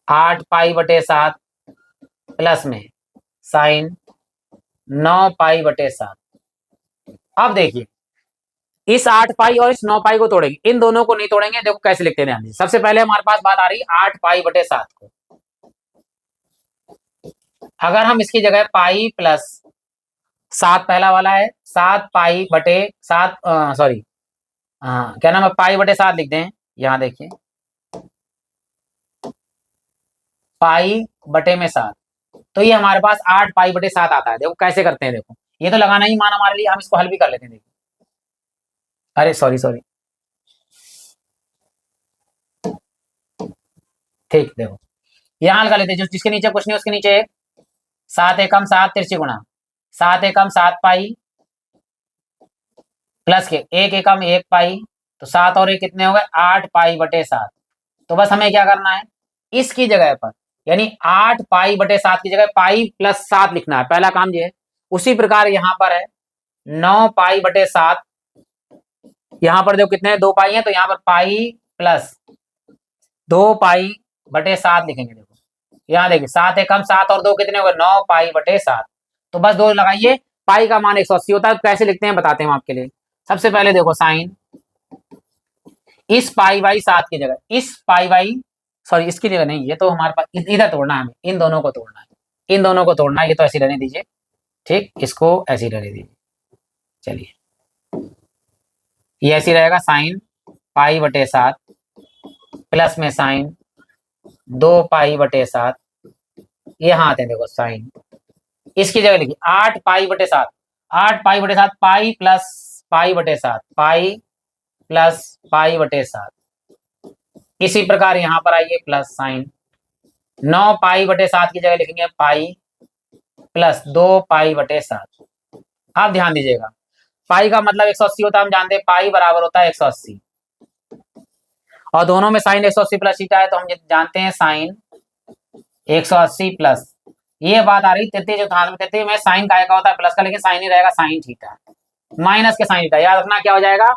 8 पाई बटे 7 प्लस में साइन 9 पाई बटे 7। अब देखिए इस 8 पाई और इस 9 पाई को तोड़ेंगे, इन दोनों को नहीं तोड़ेंगे। देखो कैसे लिखते हैं ध्यान दीजिए। सबसे पहले हमारे पास बात आ रही है 8 पाई बटे 7 को, अगर हम इसकी जगह पाई प्लस 7 पहला वाला है 7 पाई बटे 7 सॉरी क्या नाम है पाई बटे 7 लिख दें। यहां देखिए पाई बटे में 7, तो ये हमारे पास 8 पाई बटे 7 आता है। देखो कैसे करते हैं, देखो ये तो लगाना ही मान हमारे लिए, हम इसको हल भी कर लेते हैं। देखो अरे सॉरी सॉरी, ठीक, देखो यहां हल कर लेते हैं। जो जिसके नीचे कुछ नहीं उसके नीचे 7 एकम 7 तिरछी गुणा 7 एकम 7 पाई प्लस के 1 एकम 1 पाई, तो 7 और 1 कितने हो गए 8 पाई बटे 7। तो बस हमें क्या करना है इसकी जगह पर यानी 8 पाई बटे 7 की जगह पाई प्लस 7 लिखना है, पहला काम ये है। उसी प्रकार यहां पर है 9 पाई बटे 7, यहां पर देखो कितने 2 पाई है, तो यहां पर पाई प्लस 2 पाई बटे 7 लिखेंगे। देखो यहाँ देखिए 7 एकम 7 और 2 कितने हो गए 9 पाई बटे 7। तो बस 2 लगाइए, पाई का मान 180 होता है। कैसे लिखते हैं बताते हैं आपके लिए। सबसे पहले देखो साइन इस पाई बाई 7 की जगह इस पाई बाई सॉरी इसकी जगह नहीं, ये तो हमारे पास इधर तोड़ना है, हमें इन दोनों को तोड़ना है, इन दोनों को तोड़ना है। ये तो ऐसे रहने दीजिए, ठीक, इसको ऐसे रहने दीजिए। चलिए ये ऐसे रहेगा साइन पाई बटे 7 प्लस में साइन 2 पाई बटे 7, ये हाथ है देखो साइन, इसकी जगह लिखिए 8 पाई बटे 7, 8 पाई बटे 7 पाई प्लस पाई बटे 7 पाई प्लस पाई बटे 7। इसी प्रकार यहां पर आइए प्लस साइन 9 पाई बटे 7 की जगह लिखेंगे पाई प्लस 2 पाई बटे 7। आप ध्यान दीजिएगा पाई का मतलब 180 होता है, हम जानते हैं पाई बराबर होता है 180, और दोनों में साइन 180 प्लस थीटा है, तो हम जानते हैं साइन 180 प्लस, ये बात आ रही तृतीय चतुर्थांश में। तृतीय में साइन का होता है प्लस का, लेकिन साइन ही रहेगा साइन थीटा माइनस के साइन थीटा। याद रखना क्या हो जाएगा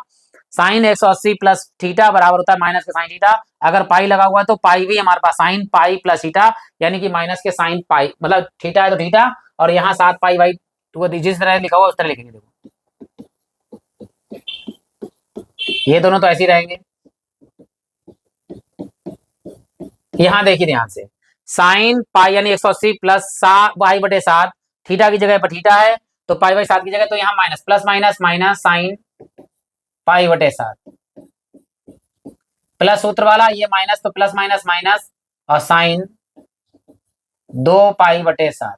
साइन 180 प्लस थीटा बराबर होता है माइनस के साइन थीटा। अगर पाई लगा हुआ है तो पाई भी हमारे पास साइन पाई प्लस थीटा, यानी कि माइनस के साइन पाई, मतलब थीटा है तो थीटा, और यहाँ 7 पाई बाई तो जिस तरह लिखा हुआ उस तरह लिखेंगे। देखो ये दोनों तो ऐसे ही रहेंगे। यहां देखिए ध्यान से साइन पाई यानी 180 प्लस पाई बटे 7, थीटा की जगह पर थीटा है तो पाई बाई 7 की जगह, तो यहाँ minus plus minus minus sine pi बटे 7 प्लस सूत्र वाला, ये माइनस तो प्लस माइनस माइनस और साइन 2 पाई बटे 7,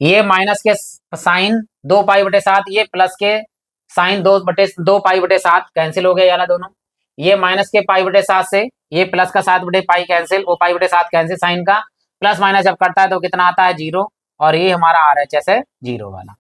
ये माइनस के साइन 2 पाई बटे 7, ये प्लस के साइन 2 पाई बटे 7 कैंसिल हो गया वाला दोनों, ये माइनस के पाई बटे 7 से ये प्लस का 7 बटे पाई कैंसिल, वो पाई बटे 7 कैंसिल, साइन का प्लस माइनस जब करता है तो कितना आता है 0, और ये हमारा RHS है 0 वाला।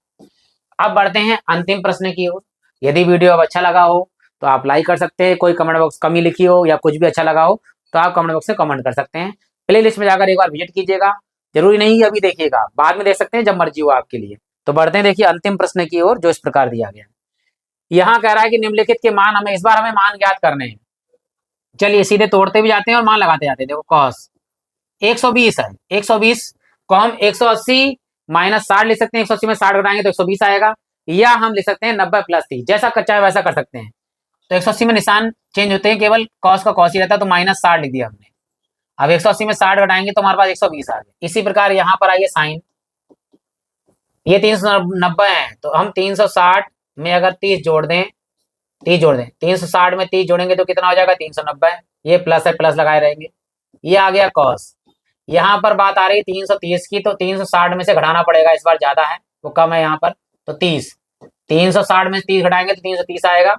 अब बढ़ते हैं अंतिम प्रश्न की ओर। यदि वीडियो अब अच्छा लगा हो तो आप लाइक कर सकते हैं, कोई कमेंट बॉक्स कमी लिखी हो या कुछ भी अच्छा लगा हो तो आप कमेंट बॉक्स में कमेंट कर सकते हैं। प्ले लिस्ट में जाकर एक बार विजिट कीजिएगा, जरूरी नहीं अभी देखिएगा, बाद में देख सकते हैं जब मर्जी हो आपके लिए। तो बढ़ते हैं देखिए अंतिम प्रश्न की ओर, जो इस प्रकार दिया गया। यहाँ कह रहा है कि निम्नलिखित के मान इस बार हमें मान ज्ञात करने हैं। चलिए सीधे तोड़ते भी जाते हैं और मान लगाते जाते हैं। देखो कॉस 120 है, 120 को हम 180 माइनस 60 लिख सकते हैं, 180 में 60 घटाएंगे तो 120 आएगा, या हम लिख सकते हैं 90 प्लस 30, जैसा कच्चा है वैसा कर सकते हैं। तो 180 में निशान चेंज होते हैं, केवल कॉस का कॉस ही रहता है, तो -60 लिख दिया हमने। अब 180 में 60 घटाएंगे तो हमारे पास 120 आ गया। इसी प्रकार यहाँ पर आइए साइन, ये 390 है, तो हम 360 में अगर 30 जोड़ दें, 360 में 30 जोड़ेंगे तो कितना हो जाएगा 390। ये प्लस है, प्लस लगाए रहेंगे। ये आ गया कॉस। यहाँ पर बात आ रही है 330 की, तो 360 में से घटाना पड़ेगा, इस बार ज्यादा है वो कम है यहाँ पर, तो 30। 360 में 30 घटाएंगे तो 330 आएगा।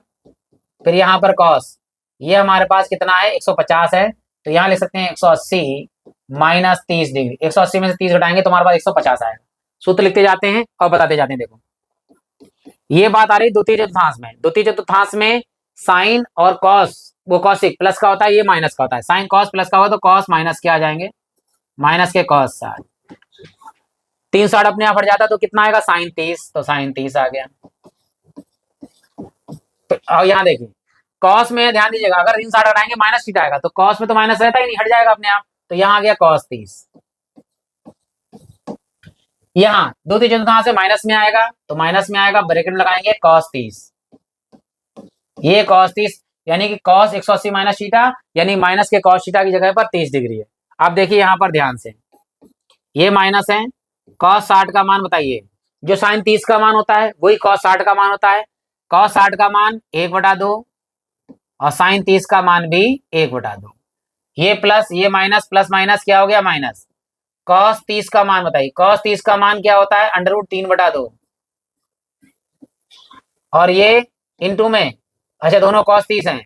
फिर यहाँ पर कॉस, ये हमारे पास कितना है 150 है, तो यहाँ लिख सकते हैं 180 माइनस 30 डिग्री। 180 में से 30 घटाएंगे तो हमारे पास 150 आएगा। सूत्र लिखते जाते हैं और बताते जाते हैं। देखो ये बात आ रही है द्वितीय चतुर्थांश में। द्वितीय चतुर्थांश में साइन और कॉस, वो कॉसिक प्लस का होता है, ये माइनस का होता है। साइन कॉस प्लस का होगा तो कॉस माइनस के आ जाएंगे, माइनस के कॉस 60। 360 अपने आप हट जाता है तो कितना आएगा साइन 30, तो साइन 30 आ गया। और यहाँ देखिए कॉस में ध्यान दीजिएगा, अगर 360 हटाएंगे माइनस सीधा आएगा, तो कॉस में तो माइनस रहता ही नहीं, हट जाएगा अपने आप, तो यहाँ आ गया कॉस 30। यहाँ द्वितीय चतुर्थांश से माइनस में आएगा, तो माइनस में आएगा, ब्रैकेट में लगाएंगे cos 30। ये cos 30 यानी कि cos 180 माइनस थीटा, यानी माइनस के cos थीटा की जगह पर 30 डिग्री है। अब देखिए यहाँ पर ध्यान से, ये माइनस है, cos 60 का मान बताइए, जो साइन 30 का मान होता है वही cos 60 का मान होता है। cos 60 का मान 1/2 और साइन 30 का मान भी 1/2। ये प्लस ये माइनस, प्लस माइनस क्या हो गया माइनस। cos 30 का मान बताइए, cos 30 का मान क्या होता है √3/2, और ये इनटू में, अच्छा दोनों cos 30 हैं,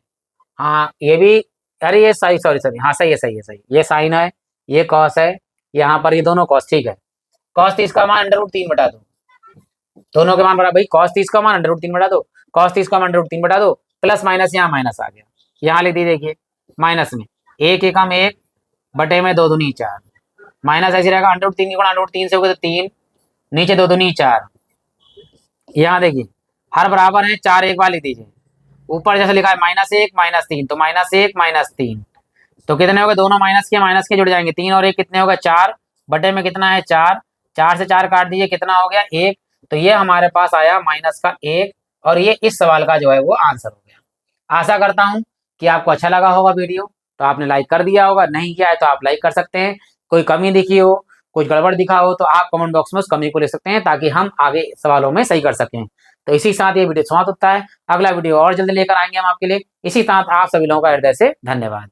हाँ ये भी, अरे ये सही, सॉरी हाँ सही है, सही है, सही, ये साइन है, ये cos है, यहाँ पर ये दोनों cos, ठीक है। cos 30 का मान √3/2, दोनों के मान बराबर, भाई cos 30 का मान √3/2, cos 30 का मान √3/2, प्लस माइनस यहाँ माइनस आ गया, यहाँ लिख दी देखिए माइनस में 1 एकम 1 बटे में 2 दूनी 4, माइनस ऐसे रहेगा √3 गुणा √3 से होगा तो 3, नीचे 2 दूनी 4, यहाँ देखिए हर बराबर है 4 एक बार लिख दीजिए, ऊपर जैसे लिखा है -1 -3, तो -1 -3, तो कितने हो गए, दोनों माइनस के जुड़ जाएंगे, 3 और 1 कितने होगा 4, बटे में कितना है 4, 4 से 4 काट दीजिए, कितना हो गया 1, तो ये हमारे पास आया -1, और ये इस सवाल का जो है वो आंसर हो गया। आशा करता हूं कि आपको अच्छा लगा होगा वीडियो, तो आपने लाइक कर दिया होगा, नहीं किया है तो आप लाइक कर सकते हैं। कोई कमी दिखी हो, कुछ गड़बड़ दिखा हो तो आप कमेंट बॉक्स में उस कमी को लिख सकते हैं, ताकि हम आगे सवालों में सही कर सकें। तो इसी साथ ये वीडियो समाप्त होता है, अगला वीडियो और जल्दी लेकर आएंगे हम आपके लिए। इसी साथ आप सभी लोगों का हृदय से धन्यवाद।